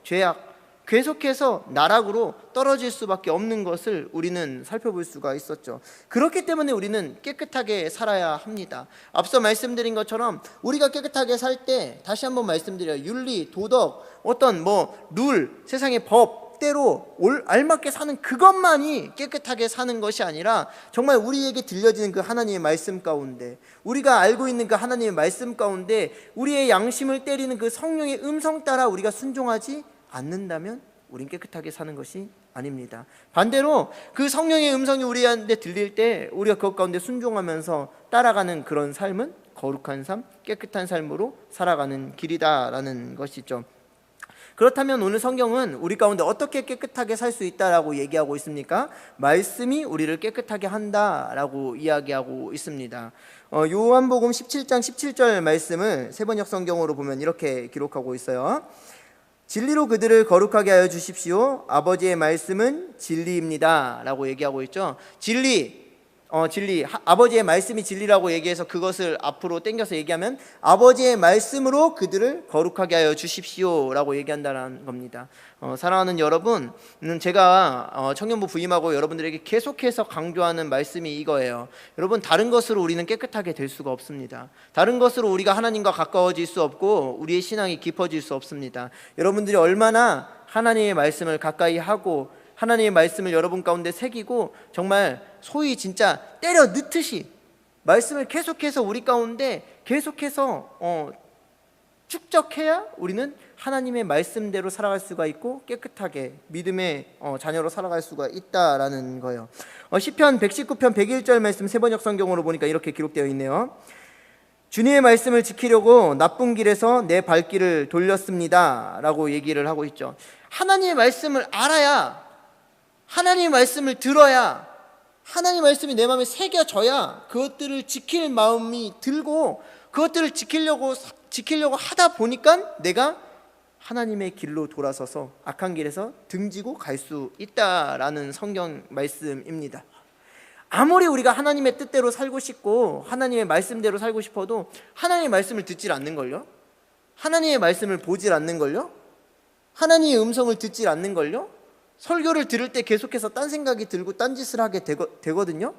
죄악, 계속해서 나락으로 떨어질 수밖에 없는 것을 우리는 살펴볼 수가 있었죠. 그렇기 때문에 우리는 깨끗하게 살아야 합니다. 앞서 말씀드린 것처럼 우리가 깨끗하게 살 때 다시 한번 말씀드려요. 윤리, 도덕, 어떤 룰, 세상의 법 때로 알맞게 사는 그것만이 깨끗하게 사는 것이 아니라 정말 우리에게 들려지는 그 하나님의 말씀 가운데, 우리가 알고 있는 그 하나님의 말씀 가운데 우리의 양심을 때리는 그 성령의 음성 따라 우리가 순종하지 않는다면 우린 깨끗하게 사는 것이 아닙니다. 반대로 그 성령의 음성이 우리한테 들릴 때 우리가 그것 가운데 순종하면서 따라가는 그런 삶은 거룩한 삶, 깨끗한 삶으로 살아가는 길이다라는 것이죠. 그렇다면 오늘 성경은 우리 가운데 어떻게 깨끗하게 살 수 있다라고 얘기하고 있습니까? 말씀이 우리를 깨끗하게 한다라고 이야기하고 있습니다. 요한복음 17장 17절 말씀을 세번역 성경으로 보면 이렇게 기록하고 있어요. 진리로 그들을 거룩하게 하여 주십시오. 아버지의 말씀은 진리입니다 라고 얘기하고 있죠. 진리, 아버지의 말씀이 진리라고 얘기해서 그것을 앞으로 당겨서 얘기하면 아버지의 말씀으로 그들을 거룩하게 하여 주십시오 라고 얘기한다는 겁니다. 사랑하는 여러분, 제가 청년부 부임하고 여러분들에게 계속해서 강조하는 말씀이 이거예요. 여러분, 다른 것으로 우리는 깨끗하게 될 수가 없습니다. 다른 것으로 우리가 하나님과 가까워질 수 없고 우리의 신앙이 깊어질 수 없습니다. 여러분들이 얼마나 하나님의 말씀을 가까이 하고 하나님의 말씀을 여러분 가운데 새기고 정말 소위 진짜 때려 넣듯이 말씀을 계속해서 우리 가운데 계속해서 축적해야 우리는 하나님의 말씀대로 살아갈 수가 있고 깨끗하게 믿음의 자녀로 살아갈 수가 있다라는 거예요. 시편 119편 101절 말씀 세번역 성경으로 보니까 이렇게 기록되어 있네요. 주님의 말씀을 지키려고 나쁜 길에서 내 발길을 돌렸습니다 라고 얘기를 하고 있죠. 하나님의 말씀을 알아야, 하나님의 말씀을 들어야, 하나님의 말씀이 내 마음에 새겨져야 그것들을 지킬 마음이 들고 그것들을 지키려고 하다 보니까 내가 하나님의 길로 돌아서서 악한 길에서 등지고 갈 수 있다라는 성경 말씀입니다. 아무리 우리가 하나님의 뜻대로 살고 싶고 하나님의 말씀대로 살고 싶어도 하나님의 말씀을 듣질 않는걸요? 하나님의 말씀을 보질 않는걸요? 하나님의 음성을 듣질 않는걸요? 설교를 들을 때 계속해서 딴 생각이 들고 딴짓을 하게 되거든요.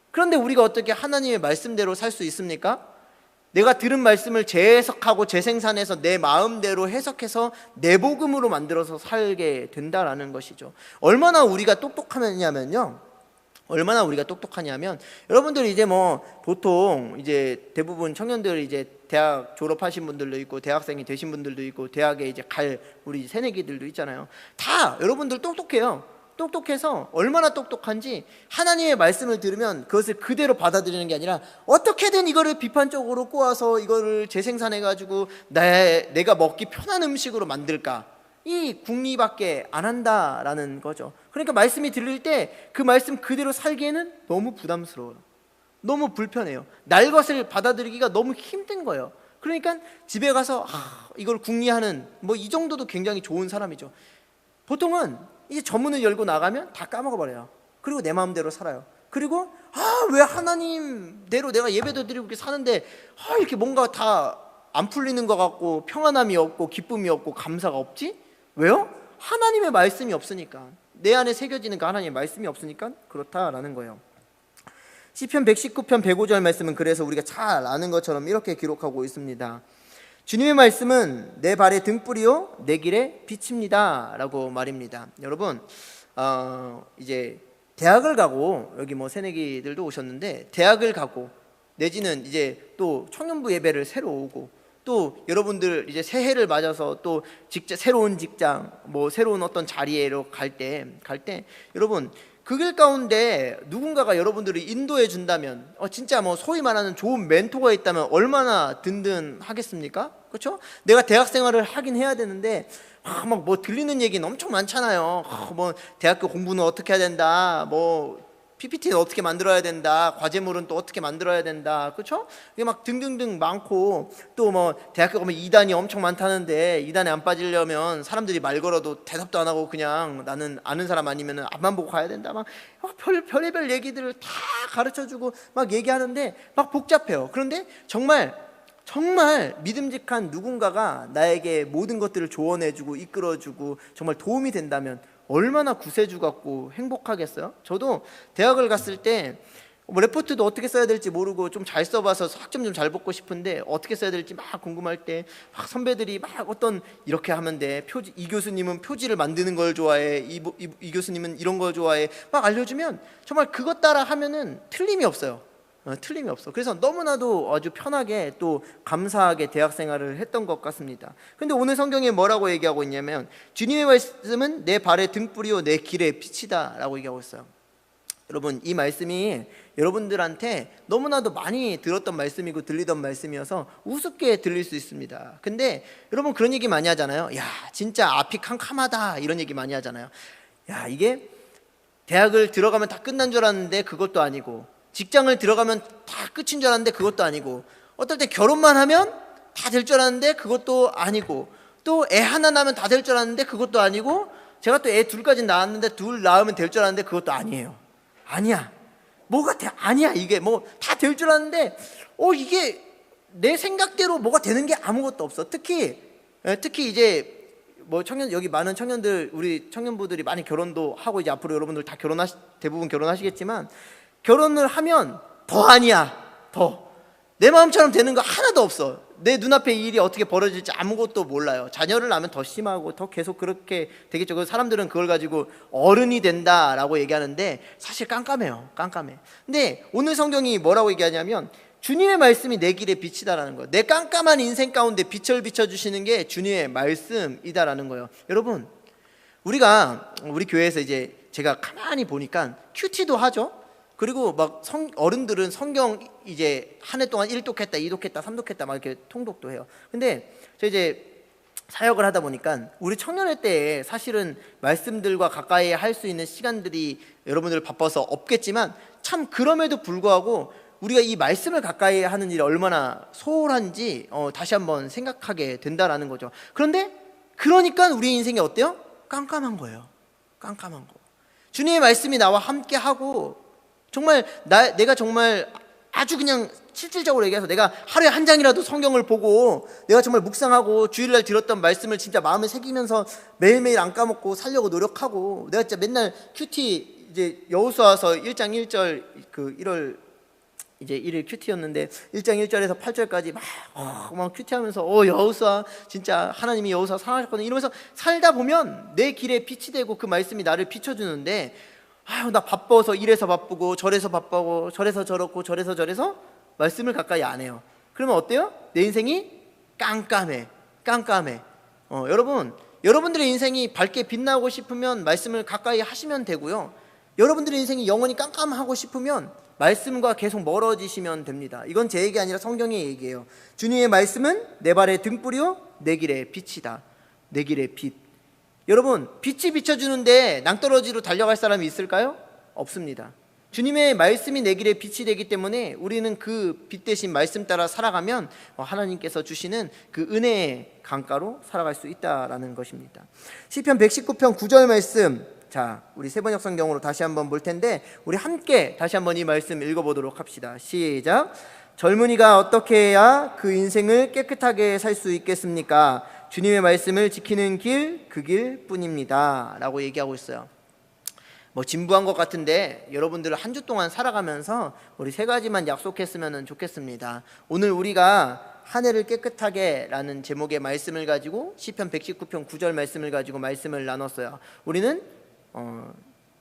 그런데 우리가 어떻게 하나님의 말씀대로 살 수 있습니까? 내가 들은 말씀을 재해석하고 재생산해서 내 마음대로 해석해서 내 복음으로 만들어서 살게 된다라는 것이죠. 얼마나 우리가 똑똑하냐면요, 여러분들 이제 보통 이제 대부분 청년들 이제 대학 졸업하신 분들도 있고 대학생이 되신 분들도 있고 대학에 이제 갈 우리 새내기들도 있잖아요. 다 여러분들 똑똑해요. 똑똑해서 얼마나 똑똑한지 하나님의 말씀을 들으면 그것을 그대로 받아들이는 게 아니라 어떻게든 이거를 비판적으로 꼬아서 이거를 재생산해가지고 내가 먹기 편한 음식으로 만들까, 이 궁리밖에 안 한다라는 거죠. 그러니까 말씀이 들릴 때 그 말씀 그대로 살기에는 너무 부담스러워요. 너무 불편해요. 날 것을 받아들이기가 너무 힘든 거예요. 그러니까 집에 가서 이걸 궁리하는 이 정도도 굉장히 좋은 사람이죠. 보통은 이제 전문을 열고 나가면 다 까먹어버려요. 그리고 내 마음대로 살아요. 그리고 왜 하나님대로 내가 예배도 드리고 이렇게 사는데 이렇게 뭔가 다 안 풀리는 것 같고 평안함이 없고 기쁨이 없고 감사가 없지? 왜요? 하나님의 말씀이 없으니까, 내 안에 새겨지는 그 하나님의 말씀이 없으니까 그렇다라는 거예요. 시편 119편 105절 말씀은 그래서 우리가 잘 아는 것처럼 이렇게 기록하고 있습니다. 주님의 말씀은 내 발의 등불이요 내 길의 빛입니다 라고 말입니다. 여러분, 이제 대학을 가고, 여기 새내기들도 오셨는데 대학을 가고 내지는 이제 또 청년부 예배를 새로 오고 또 여러분들 이제 새해를 맞아서 또 새로운 직장, 새로운 어떤 자리로 갈 때 여러분, 그 길 가운데 누군가가 여러분들을 인도해 준다면, 진짜 소위 말하는 좋은 멘토가 있다면 얼마나 든든하겠습니까? 그렇죠? 내가 대학 생활을 하긴 해야 되는데 들리는 얘기는 엄청 많잖아요. 대학교 공부는 어떻게 해야 된다, PPT는 어떻게 만들어야 된다, 과제물은 또 어떻게 만들어야 된다, 그렇죠? 이게 등등등 많고, 또 대학교 가면 2단이 엄청 많다는데 2단에 안 빠지려면 사람들이 말 걸어도 대답도 안 하고 그냥 나는 아는 사람 아니면 앞만 보고 가야 된다, 별의별 얘기들을 다 가르쳐주고 얘기하는데 복잡해요. 그런데 정말 정말 믿음직한 누군가가 나에게 모든 것들을 조언해주고 이끌어주고 정말 도움이 된다면 얼마나 구세주 같고 행복하겠어요? 저도 대학을 갔을 때 레포트도 어떻게 써야 될지 모르고 좀 잘 써봐서 학점 좀 잘 받고 싶은데 어떻게 써야 될지 막 궁금할 때 막 선배들이 막 어떤 이렇게 하면 돼, 표지, 이 교수님은 표지를 만드는 걸 좋아해, 이 교수님은 이런 걸 좋아해, 막 알려주면 정말 그것 따라 하면은 틀림이 없어요. 틀림이 없어. 그래서 너무나도 아주 편하게 또 감사하게 대학 생활을 했던 것 같습니다. 근데 오늘 성경에 뭐라고 얘기하고 있냐면 주님의 말씀은 내 발의 등불이요 내 길의 빛이다 라고 얘기하고 있어요. 여러분, 이 말씀이 여러분들한테 너무나도 많이 들었던 말씀이고 들리던 말씀이어서 우습게 들릴 수 있습니다. 근데 여러분 그런 얘기 많이 하잖아요. 야, 진짜 앞이 캄캄하다, 이런 얘기 많이 하잖아요. 야, 이게 대학을 들어가면 다 끝난 줄 알았는데 그것도 아니고, 직장을 들어가면 다 끝인 줄 알았는데 그것도 아니고, 어떨 때 결혼만 하면 다 될 줄 알았는데 그것도 아니고, 또 애 하나 낳으면 다 될 줄 알았는데 그것도 아니고, 제가 또 애 둘까지 낳았는데 둘 낳으면 될 줄 알았는데 그것도 아니에요. 아니야. 뭐가 돼? 아니야. 이게 뭐 다 될 줄 알았는데 이게 내 생각대로 뭐가 되는 게 아무것도 없어. 특히 이제 뭐 여기 많은 청년들, 우리 청년부들이 많이 결혼도 하고 이제 앞으로 여러분들 다 대부분 결혼하시겠지만, 결혼을 하면 더 아니야. 더 내 마음처럼 되는 거 하나도 없어. 내 눈앞에 이 일이 어떻게 벌어질지 아무것도 몰라요. 자녀를 낳으면 더 심하고 더 계속 그렇게 되겠죠. 그래서 사람들은 그걸 가지고 어른이 된다라고 얘기하는데 사실 깜깜해요. 깜깜해. 근데 오늘 성경이 뭐라고 얘기하냐면 주님의 말씀이 내 길의 빛이다라는 거예요. 내 깜깜한 인생 가운데 빛을 비춰주시는 게 주님의 말씀이다라는 거예요. 여러분, 우리 교회에서 이제 제가 가만히 보니까 큐티도 하죠. 그리고 막 어른들은 성경 이제 한 해 동안 1독했다, 2독했다, 3독했다 막 이렇게 통독도 해요. 근데 저 이제 사역을 하다 보니까 우리 청년회 때에 사실은 말씀들과 가까이 할 수 있는 시간들이 여러분들 바빠서 없겠지만, 참 그럼에도 불구하고 우리가 이 말씀을 가까이 하는 일이 얼마나 소홀한지 다시 한번 생각하게 된다라는 거죠. 그러니까 우리 인생이 어때요? 깜깜한 거예요. 깜깜한 거. 주님의 말씀이 나와 함께 하고, 정말 내가 정말 아주 그냥 실질적으로 얘기해서 내가 하루에 한 장이라도 성경을 보고 내가 정말 묵상하고 주일날 들었던 말씀을 진짜 마음에 새기면서 매일매일 안 까먹고 살려고 노력하고, 내가 진짜 맨날 큐티 이제 여호수아서 1장 1절 그 1월 이제 1일 큐티였는데 1장 1절에서 8절까지 막 큐티하면서 여호수아 진짜 하나님이 여호수아 사랑하셨거든 이러면서 살다 보면 내 길에 빛이 되고 그 말씀이 나를 비춰주는데, 나 바빠서 이래서 바쁘고 저래서 바쁘고 저래서 저렇고 저래서 저래서 말씀을 가까이 안 해요. 그러면 어때요? 내 인생이 깜깜해. 여러분들의 인생이 밝게 빛나고 싶으면 말씀을 가까이 하시면 되고요. 여러분들의 인생이 영원히 깜깜하고 싶으면 말씀과 계속 멀어지시면 됩니다. 이건 제 얘기 아니라 성경의 얘기예요. 주님의 말씀은 내 발의 등불이요 내 길의 빛이다. 내 길의 빛. 여러분, 빛이 비춰주는데 낭떠러지로 달려갈 사람이 있을까요? 없습니다. 주님의 말씀이 내 길의 빛이 되기 때문에 우리는 그 빛 대신 말씀 따라 살아가면 하나님께서 주시는 그 은혜의 강가로 살아갈 수 있다라는 것입니다. 시편 119편 9절 말씀, 자, 우리 세번역 성경으로 다시 한번 볼 텐데 우리 함께 다시 한번 이 말씀 읽어보도록 합시다. 시작. 젊은이가 어떻게 해야 그 인생을 깨끗하게 살 수 있겠습니까? 주님의 말씀을 지키는 길, 그 길뿐입니다 라고 얘기하고 있어요. 뭐 진부한 것 같은데 여러분들 한 주 동안 살아가면서 우리 세 가지만 약속했으면 좋겠습니다. 오늘 우리가 한 해를 깨끗하게 라는 제목의 말씀을 가지고 시편 119편 9절 말씀을 가지고 말씀을 나눴어요. 우리는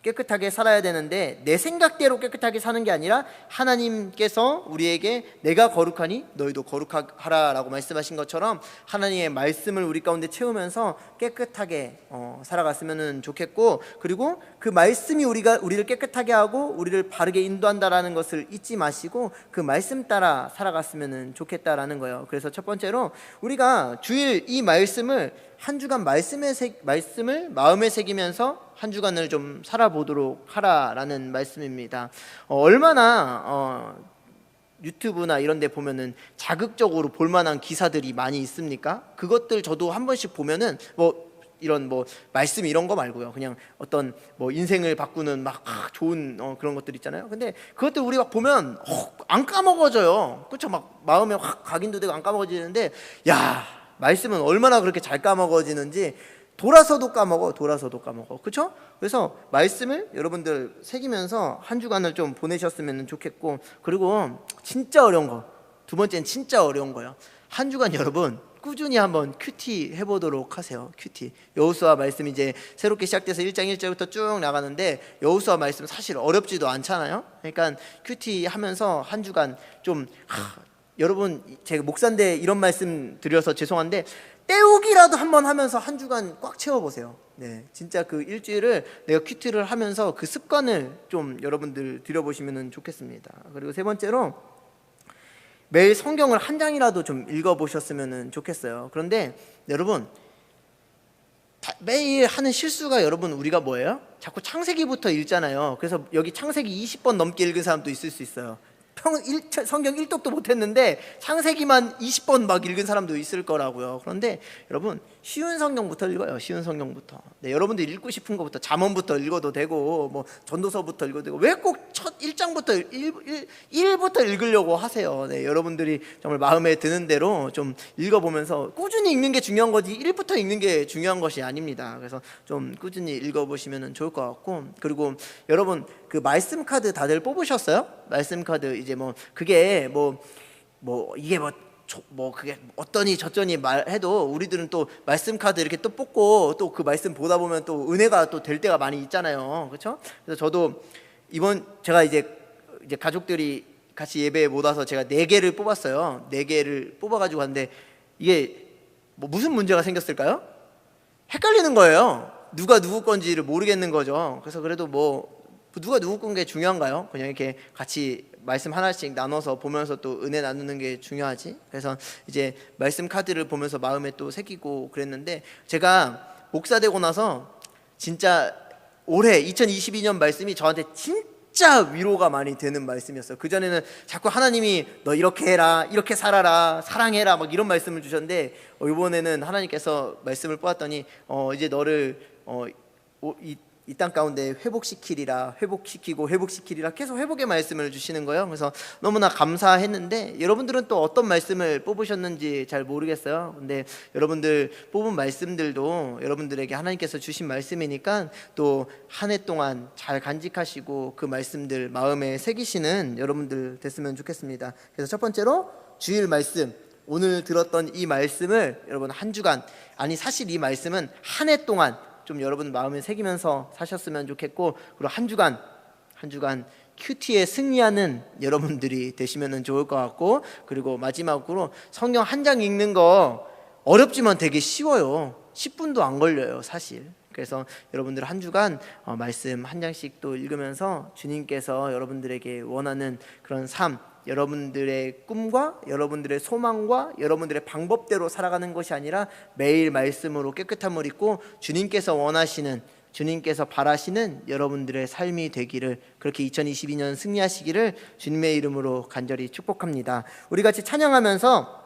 깨끗하게 살아야 되는데 내 생각대로 깨끗하게 사는 게 아니라 하나님께서 우리에게 내가 거룩하니 너희도 거룩하라 라고 말씀하신 것처럼 하나님의 말씀을 우리 가운데 채우면서 깨끗하게 살아갔으면 좋겠고, 그리고 그 말씀이 우리를 깨끗하게 하고 우리를 바르게 인도한다라는 것을 잊지 마시고 그 말씀 따라 살아갔으면 좋겠다라는 거예요. 그래서 첫 번째로 우리가 주일 이 말씀을 한 주간 말씀을 마음에 새기면서 한 주간을 좀 살아보도록 하라라는 말씀입니다. 얼마나 유튜브나 이런 데 보면은 자극적으로 볼만한 기사들이 많이 있습니까? 그것들 저도 한 번씩 보면은 뭐 이런 뭐 말씀 이런 거 말고요. 그냥 어떤 뭐 인생을 바꾸는 막 좋은 그런 것들 있잖아요. 근데 그것들 우리 막 보면 안 까먹어져요. 그렇죠? 막 마음에 확 각인도 되고 안 까먹어지는데, 야, 말씀은 얼마나 그렇게 잘 까먹어지는지. 돌아서도 까먹어. 그렇죠? 그래서 말씀을 여러분들 새기면서 한 주간을 좀 보내셨으면 좋겠고, 그리고 진짜 어려운 거, 두 번째는 진짜 어려운 거예요. 한 주간 여러분 꾸준히 한번 큐티 해보도록 하세요. 큐티. 여호수아 말씀 이제 새롭게 시작돼서 1장 1절부터 쭉 나가는데, 여호수아 말씀 사실 어렵지도 않잖아요. 그러니까 큐티 하면서 한 주간 좀 여러분, 제가 목사인데 이런 말씀 드려서 죄송한데, 때우기라도 한번 하면서 한 주간 꽉 채워보세요. 네, 진짜 그 일주일을 내가 큐티를 하면서 그 습관을 좀 여러분들 들여보시면 좋겠습니다. 그리고 세 번째로, 매일 성경을 한 장이라도 좀 읽어보셨으면 좋겠어요. 그런데 여러분, 매일 하는 실수가 여러분 우리가 뭐예요? 자꾸 창세기부터 읽잖아요. 그래서 여기 창세기 20번 넘게 읽은 사람도 있을 수 있어요. 성경 1독도 못했는데 창세기만 20번 막 읽은 사람도 있을 거라고요. 그런데 여러분, 쉬운 성경부터 읽어요. 쉬운 성경부터. 네, 여러분들 읽고 싶은 것부터 잠언부터 읽어도 되고, 뭐 전도서부터 읽어도 되고, 왜 꼭 첫 1장부터 1부터 읽으려고 하세요? 네, 여러분들이 정말 마음에 드는 대로 좀 읽어보면서 꾸준히 읽는 게 중요한 거지 1부터 읽는 게 중요한 것이 아닙니다. 그래서 좀 꾸준히 읽어보시면 좋을 것 같고, 그리고 여러분 그 말씀 카드 다들 뽑으셨어요? 말씀 카드 이제 뭐 그게 뭐 이게 뭐 그게 어떠니 저쩌니 말해도 우리들은 또 말씀 카드 이렇게 또 뽑고 또 그 말씀 보다 보면 또 은혜가 또 될 때가 많이 있잖아요. 그렇죠? 그래서 저도 제가 이제 가족들이 같이 예배에 못 와서 제가 4개를 뽑았어요. 4개를 뽑아가지고 왔는데, 이게 뭐 무슨 문제가 생겼을까요? 헷갈리는 거예요. 누가 누구 건지를 모르겠는 거죠. 그래서 그래도 뭐 누가 누구 건 게 중요한가요? 그냥 이렇게 같이 말씀 하나씩 나눠서 보면서 또 은혜 나누는 게 중요하지. 그래서 이제 말씀 카드를 보면서 마음에 또 새기고 그랬는데, 제가 목사 되고 나서 진짜 올해 2022년 말씀이 저한테 진짜 위로가 많이 되는 말씀이었어요. 그전에는 자꾸 하나님이 너 이렇게 해라, 이렇게 살아라, 사랑해라 막 이런 말씀을 주셨는데, 이번에는 하나님께서 말씀을 뽑았더니 이제 너를 이 땅 가운데 회복시키고 회복시키리라 계속 회복의 말씀을 주시는 거예요. 그래서 너무나 감사했는데, 여러분들은 또 어떤 말씀을 뽑으셨는지 잘 모르겠어요. 근데 여러분들 뽑은 말씀들도 여러분들에게 하나님께서 주신 말씀이니까 또 한 해 동안 잘 간직하시고 그 말씀들 마음에 새기시는 여러분들 됐으면 좋겠습니다. 그래서 첫 번째로 주일 말씀, 오늘 들었던 이 말씀을 여러분 한 주간, 아니 사실 이 말씀은 한 해 동안 좀 여러분 마음에 새기면서 사셨으면 좋겠고, 그리고 한 주간 큐티에 승리하는 여러분들이 되시면 좋을 것 같고, 그리고 마지막으로 성경 한 장 읽는 거 어렵지만 되게 쉬워요. 10분도 안 걸려요, 사실. 그래서 여러분들 한 주간 말씀 한 장씩 또 읽으면서 주님께서 여러분들에게 원하는 그런 삶, 여러분들의 꿈과 여러분들의 소망과 여러분들의 방법대로 살아가는 것이 아니라 매일 말씀으로 깨끗함을 입고 주님께서 원하시는, 주님께서 바라시는 여러분들의 삶이 되기를, 그렇게 2022년 승리하시기를 주님의 이름으로 간절히 축복합니다. 우리 같이 찬양하면서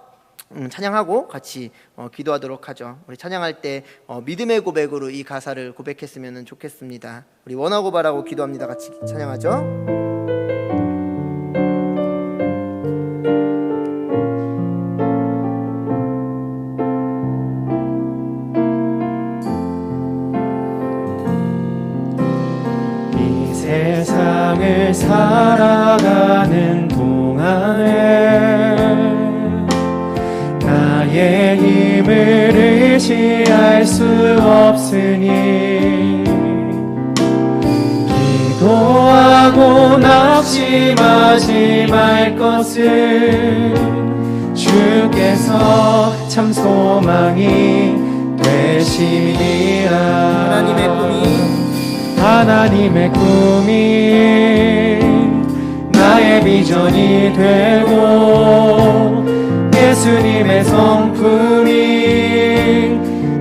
찬양하고 같이 기도하도록 하죠. 우리 찬양할 때 믿음의 고백으로 이 가사를 고백했으면 좋겠습니다. 우리 원하고 바라고 기도합니다. 같이 찬양하죠. 세상을 살아가는 동안에 나의 힘을 의지할 수 없으니 기도하고 낙심하지 말 것은 주께서 참 소망이 되시리라. 하나님의 꿈이 나의 비전이 되고 예수님의 성품이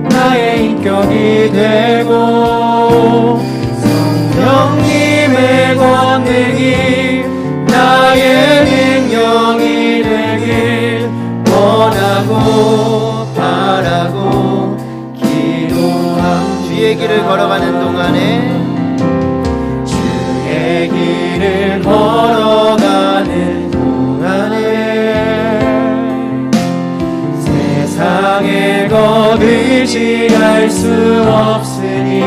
나의 인격이 되고 성령님의 권능이 나의 능력이 되길 원하고 바라고 기도하옵나이다. 걸어가는 동안에 주의 길을 걸어가는 동안에 세상의 것 의지할 수 없으니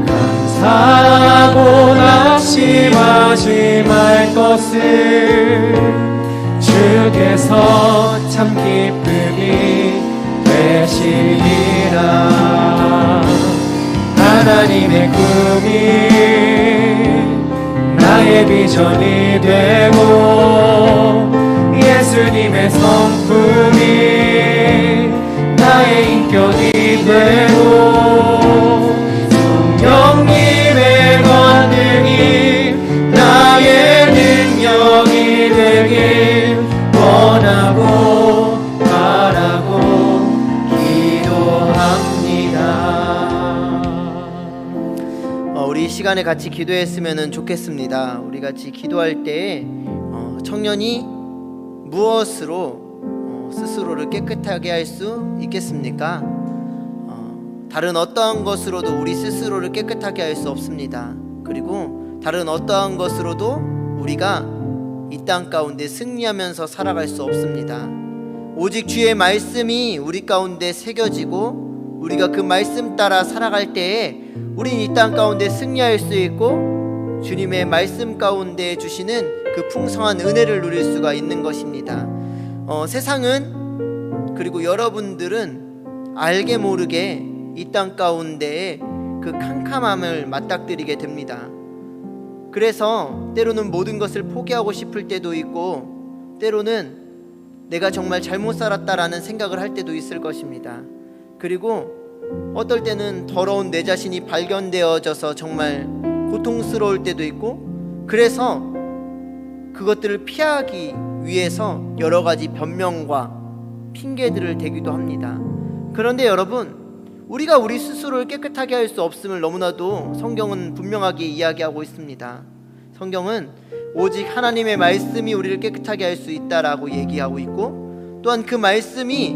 감사하고 낙심하지 말 것을 주께서 참 기쁨이 되시리라. 하나님의 꿈이 나의 비전이 되고 예수님의 성품이 나의 인격이 되고 성령님의 권능이 나의 능력이 되길 원하고 바라고 기도합니다. 우리 이 시간에 같이 기도했으면 좋겠습니다. 우리 같이 기도할 때 청년이 무엇으로 스스로를 깨끗하게 할 수 있겠습니까? 다른 어떠한 것으로도 우리 스스로를 깨끗하게 할 수 없습니다. 그리고 다른 어떠한 것으로도 우리가 이 땅 가운데 승리하면서 살아갈 수 없습니다. 오직 주의 말씀이 우리 가운데 새겨지고 우리가 그 말씀 따라 살아갈 때에 우린 이 땅 가운데 승리할 수 있고 주님의 말씀 가운데 주시는 그 풍성한 은혜를 누릴 수가 있는 것입니다. 세상은 그리고 여러분들은 알게 모르게 이 땅 가운데에 그 캄캄함을 맞닥뜨리게 됩니다. 그래서 때로는 모든 것을 포기하고 싶을 때도 있고 때로는 내가 정말 잘못 살았다라는 생각을 할 때도 있을 것입니다. 그리고 어떨 때는 더러운 내 자신이 발견되어져서 정말 고통스러울 때도 있고 그래서 그것들을 피하기 위해서 여러 가지 변명과 핑계들을 대기도 합니다. 그런데 여러분, 우리가 우리 스스로를 깨끗하게 할 수 없음을 너무나도 성경은 분명하게 이야기하고 있습니다. 성경은 오직 하나님의 말씀이 우리를 깨끗하게 할 수 있다라고 얘기하고 있고 또한 그 말씀이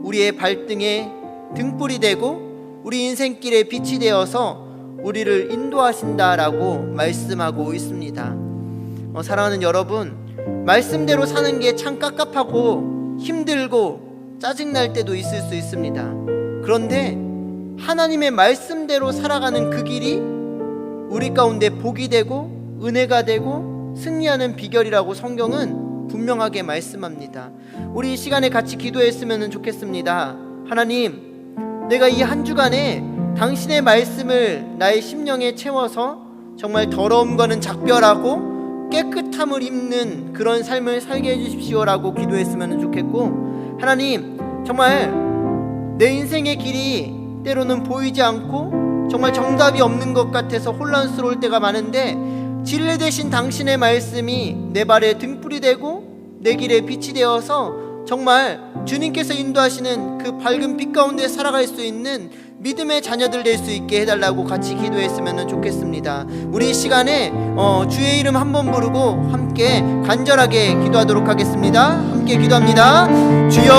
우리의 발등에 등불이 되고 우리 인생길에 빛이 되어서 우리를 인도하신다라고 말씀하고 있습니다. 사랑하는 여러분, 말씀대로 사는 게 참 깝깝하고 힘들고 짜증날 때도 있을 수 있습니다. 그런데 하나님의 말씀대로 살아가는 그 길이 우리 가운데 복이 되고 은혜가 되고 승리하는 비결이라고 성경은 분명하게 말씀합니다. 우리 이 시간에 같이 기도했으면 좋겠습니다. 하나님, 내가 이 한 주간에 당신의 말씀을 나의 심령에 채워서 정말 더러움과는 작별하고 깨끗함을 입는 그런 삶을 살게 해주십시오라고 기도했으면 좋겠고, 하나님, 정말 내 인생의 길이 때로는 보이지 않고 정말 정답이 없는 것 같아서 혼란스러울 때가 많은데 진리 되신 당신의 말씀이 내 발에 등불이 되고 내 길에 빛이 되어서 정말 주님께서 인도하시는 그 밝은 빛 가운데 살아갈 수 있는 믿음의 자녀들 될 수 있게 해달라고 같이 기도했으면 좋겠습니다. 우리 이 시간에 주의 이름 한번 부르고 함께 간절하게 기도하도록 하겠습니다. 함께 기도합니다. 주여,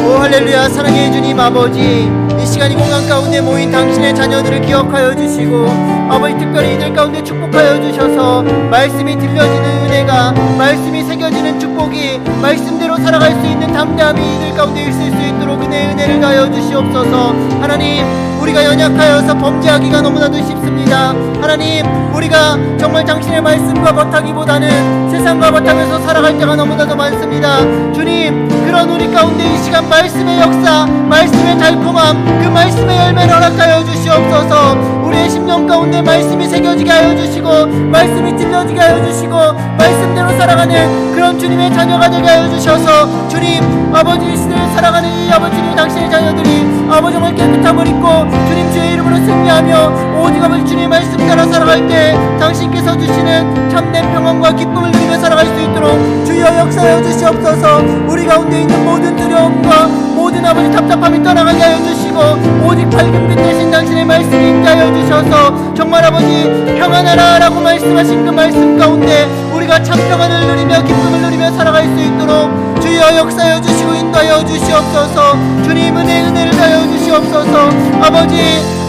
오 할렐루야. 사랑의 주님 아버지, 이 시간 이 공간 가운데 모인 당신의 자녀들을 기억하여 주시고 아버지, 특별히 이들 가운데 축복하여 주셔서 말씀이 들려지는 은혜가, 말씀이 새겨지는 축복이, 말씀대로 살아갈 수 있는 담대함이 이들 가운데 있을 수 있도록 은혜를 다하여 주시옵소서. 하나님, 우리가 연약하여서 범죄하기가 너무나도 쉽습니다. 하나님, 우리가 정말 당신의 말씀과 버타기보다는 세상과 버타면서 살아갈 때가 너무나도 많습니다. 주님, 그런 우리 가운데 이 시간 말씀의 역사, 말씀의 달콤함, 그 말씀의 열매를 허락하여 주시옵소서. 우리의 심령 가운데 말씀이 새겨지게 하여 주시고 말씀이 찔려지게 하여 주시고 말씀대로 살아가는 그런 주님의 자녀가 되게 하여 주셔서, 주님, 아버지, 이 시대를 살아가는 이 아버지님 당신의 자녀들이 아버지 정말 깨끗함을 입고 주님 주의 이름으로 승리하며 오직 아버지 주님의 말씀 따라 살아갈 때 당신께서 주시는 참된 평안과 기쁨을 누리며 살아갈 수 있도록 주여 역사하여 주시옵소서. 우리 가운데 있는 모든 두려움과 모든 아버지 답답함이 떠나가게 하여 주시고 오직 밝은 빛 되신 당신의 당신의 말씀이 임하여 주셔서 정말 아버지 평안하라 라고 말씀하신 그 말씀 가운데 우리가 참 평안을 누리며 기쁨을 누리며 살아갈 수 있도록 주여 역사여 주시고 인도하여 주시옵소서. 주님 은혜를 더하여 주시옵소서.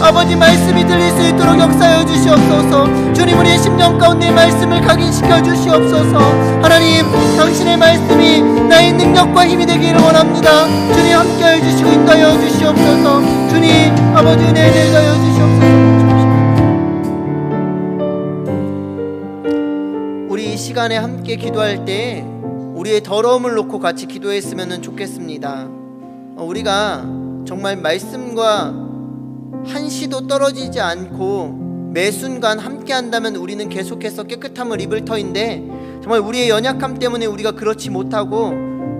아버지 말씀이 들릴 수 있도록 역사여 주시옵소서. 주님 우리의 심령 가운데 말씀을 각인시켜 주시옵소서. 하나님 당신의 말씀이 나의 능력과 힘이 되기를 원합니다. 주님 함께하여 주시고 인도하여 주시옵소서. 주님 아버지 은혜를 더하여 주시옵소서. 우리 이 시간에 함께 기도할 때 우리의 더러움을 놓고 같이 기도했으면 좋겠습니다. 우리가 정말 말씀과 한시도 떨어지지 않고 매 순간 함께 한다면 우리는 계속해서 깨끗함을 입을 터인데 정말 우리의 연약함 때문에 우리가 그렇지 못하고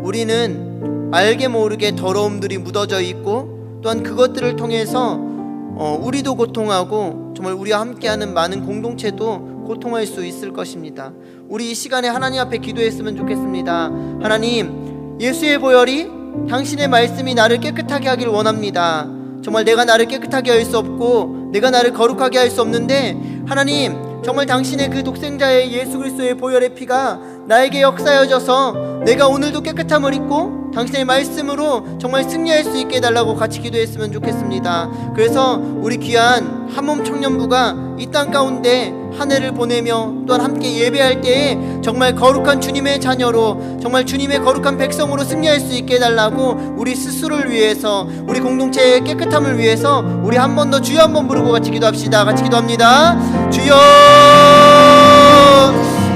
우리는 알게 모르게 더러움들이 묻어져 있고 또한 그것들을 통해서 우리도 고통하고 정말 우리와 함께하는 많은 공동체도 고통할 수 있을 것입니다. 우리 이 시간에 하나님 앞에 기도했으면 좋겠습니다. 하나님 예수의 보혈이 당신의 말씀이 나를 깨끗하게 하길 원합니다. 정말 내가 나를 깨끗하게 할 수 없고 내가 나를 거룩하게 할 수 없는데 하나님 정말 당신의 그 독생자의 예수 그리스도의 보혈의 피가 나에게 역사여져서 내가 오늘도 깨끗함을 입고 당신의 말씀으로 정말 승리할 수 있게 해달라고 같이 기도했으면 좋겠습니다. 그래서 우리 귀한 한몸 청년부가 이 땅 가운데 한 해를 보내며 또한 함께 예배할 때에 정말 거룩한 주님의 자녀로 정말 주님의 거룩한 백성으로 승리할 수 있게 해달라고 우리 스스로를 위해서 우리 공동체의 깨끗함을 위해서 우리 한 번 더 주여 한번 부르고 같이 기도합시다. 같이 기도합니다. 주여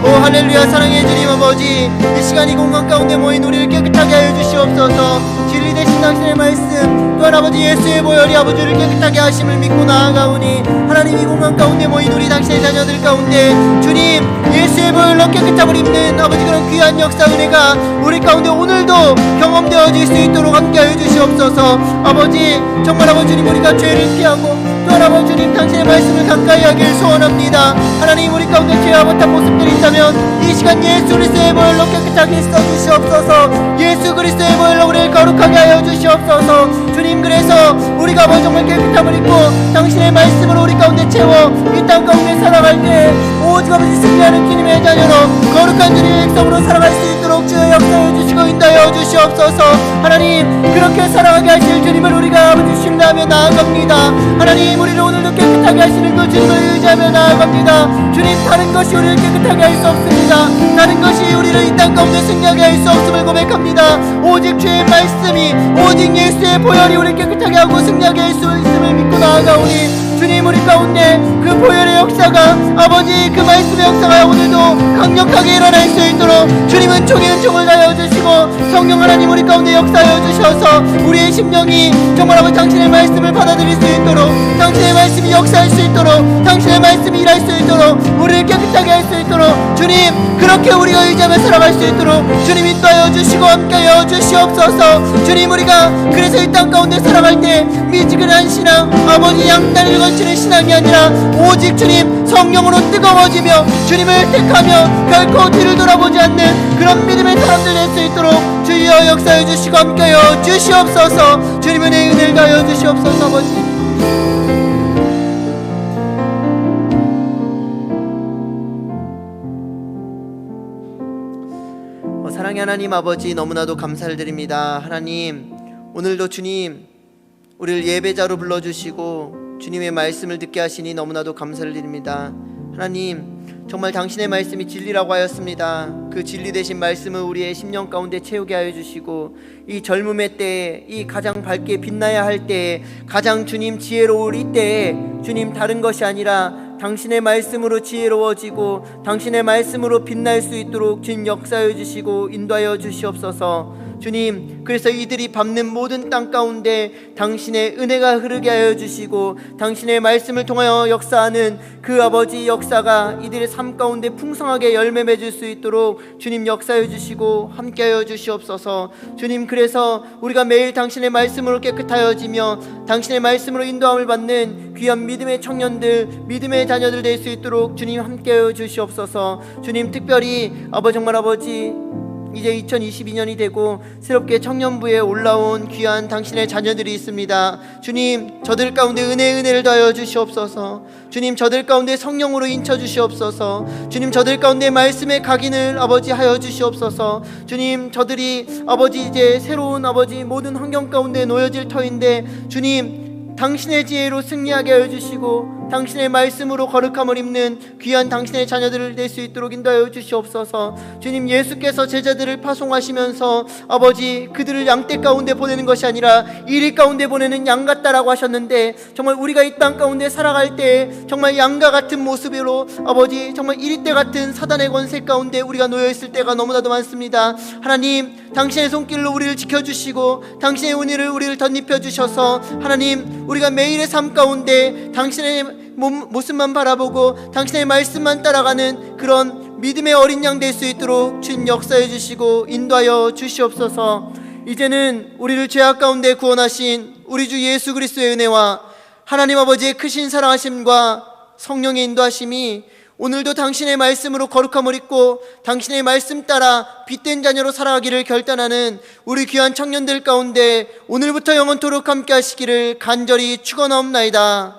오 할렐루야. 사랑의 주님 아버지 이 시간 이 공간 가운데 모인 우리를 깨끗하게 하여 주시옵소서. 진리 되신 당신의 말씀 또한 아버지 예수의 보혈이 아버지를 깨끗하게 하심을 믿고 나아가오니 하나님 이 공간 가운데 모인 우리 당신의 자녀들 가운데 주님 예수의 보혈로 깨끗함을 입는 아버지 그런 귀한 역사 은혜가 우리 가운데 오늘도 경험되어질 수 있도록 함께하여 주시옵소서. 아버지 정말 아버지 주님 우리가 죄를 피하고 또한 아버지 주님 당신의 말씀을 가까이 하길 소원합니다. 하나님 우리 가운데 죄와 못한 모습들이 있다면 이 시간 예수 그리스도의 보혈로 깨끗하게 씻어주시옵소서. 예수 그리스도의 보혈로 우리를 거룩하게 하여 주시옵소서. 주님 그래서 우리가 아버지 정말 깨끗함을 입고 당신의 말씀으로 우리 가운데 채워 이 땅 가운데 살아갈 때 오직 아버지 승리하는 주님의 자녀로 거룩한 주님의 백성으로 살아갈 수 있도록 주여 역사해 주시고 인도하여 주시옵소서. 하나님 그렇게 살아가게 하실 주님을 우리가 아버지 신뢰하며 나아갑니다. 하나님 우리를 오늘도 깨끗하게 하시는 그 주님을 의지하며 나아갑니다. 주님 다른 것이 우리를 깨끗하게 할 수 없습니다. 다른 것이 우리를 이 땅 가운데 승리하게 할 수 없음을 고백합니다. 오직 주의 말씀이 오직 예수의 보혈이 우리를 깨끗하게 하고 승리하게 할 수 있음을 믿고 나아가오니 주님 우리 가운데 그 보혈의 역사가 아버지 그 말씀의 역사가 오늘도 강력하게 일어날 수 있도록 주님은 종의 은총을 다하여 주시고 성령 하나님 우리 가운데 역사하여 주셔서 우리의 심령이 정말 아버지 당신의 말씀을 받아들일 수 있도록 당신의 말씀이 역사할 수 있도록 당신의 말씀이 일할 수 있도록 우리를 깨끗하게 할 수 있도록 주님 그렇게 우리가 의지하며 살아갈 수 있도록 주님 인도하여 주시고 함께하여 주시옵소서. 주님 우리가 그래서 이 땅 가운데 살아갈 때 미지근한 신앙 아버지 양다리를 걸치는 신앙이 아니라 오직 주님 성령으로 뜨거워지며 주님을 택하며 결코 뒤를 돌아보지 않는 그런 믿음의 사람들 될 수 있도록 주여 역사해 주시고 함께하여 주시옵소서. 주님의 은혜를 다하여 주시옵소서. 아버지 사랑의 하나님 아버지 너무나도 감사를 드립니다. 하나님 오늘도 주님 우리를 예배자로 불러주시고 주님의 말씀을 듣게 하시니 너무나도 감사를 드립니다. 하나님 정말 당신의 말씀이 진리라고 하였습니다. 그 진리 되신 말씀을 우리의 심령 가운데 채우게 하여 주시고 이 젊음의 때에 이 가장 밝게 빛나야 할 때에 가장 주님 지혜로울 이때에 주님 다른 것이 아니라 당신의 말씀으로 지혜로워지고 당신의 말씀으로 빛날 수 있도록 주님 역사해 주시고 인도하여 주시옵소서. 주님 그래서 이들이 밟는 모든 땅 가운데 당신의 은혜가 흐르게 하여 주시고 당신의 말씀을 통하여 역사하는 그 아버지 역사가 이들의 삶 가운데 풍성하게 열매 맺을 수 있도록 주님 역사해 주시고 함께하여 주시옵소서. 주님 그래서 우리가 매일 당신의 말씀으로 깨끗하여지며 당신의 말씀으로 인도함을 받는 귀한 믿음의 청년들 믿음의 자녀들 될 수 있도록 주님 함께하여 주시옵소서. 주님 특별히 정말 아버지 이제 2022년이 되고 새롭게 청년부에 올라온 귀한 당신의 자녀들이 있습니다. 주님, 저들 가운데 은혜를 더하여 주시옵소서. 주님, 저들 가운데 성령으로 인쳐 주시옵소서. 주님, 저들 가운데 말씀의 각인을 아버지 하여 주시옵소서. 주님, 저들이 아버지 이제 새로운 아버지 모든 환경 가운데 놓여질 터인데 주님, 당신의 지혜로 승리하게 하여 주시고 당신의 말씀으로 거룩함을 입는 귀한 당신의 자녀들을 될 수 있도록 인도하여 주시옵소서. 주님, 예수께서 제자들을 파송하시면서 아버지 그들을 양떼 가운데 보내는 것이 아니라 이리 가운데 보내는 양 같다라고 하셨는데, 정말 우리가 이 땅 가운데 살아갈 때 정말 양과 같은 모습으로 아버지 정말 이리떼 같은 사단의 권세 가운데 우리가 놓여 있을 때가 너무나도 많습니다. 하나님, 당신의 손길로 우리를 지켜주시고 당신의 은혜를 우리를 덧입혀 주셔서 하나님, 우리가 매일의 삶 가운데 당신의 모습만 바라보고 당신의 말씀만 따라가는 그런 믿음의 어린 양 될 수 있도록 주님 역사해 주시고 인도하여 주시옵소서. 이제는 우리를 죄악 가운데 구원하신 우리 주 예수 그리스도의 은혜와 하나님 아버지의 크신 사랑하심과 성령의 인도하심이 오늘도 당신의 말씀으로 거룩함을 입고 당신의 말씀 따라 빛된 자녀로 살아가기를 결단하는 우리 귀한 청년들 가운데 오늘부터 영원토록 함께 하시기를 간절히 축원하옵나이다.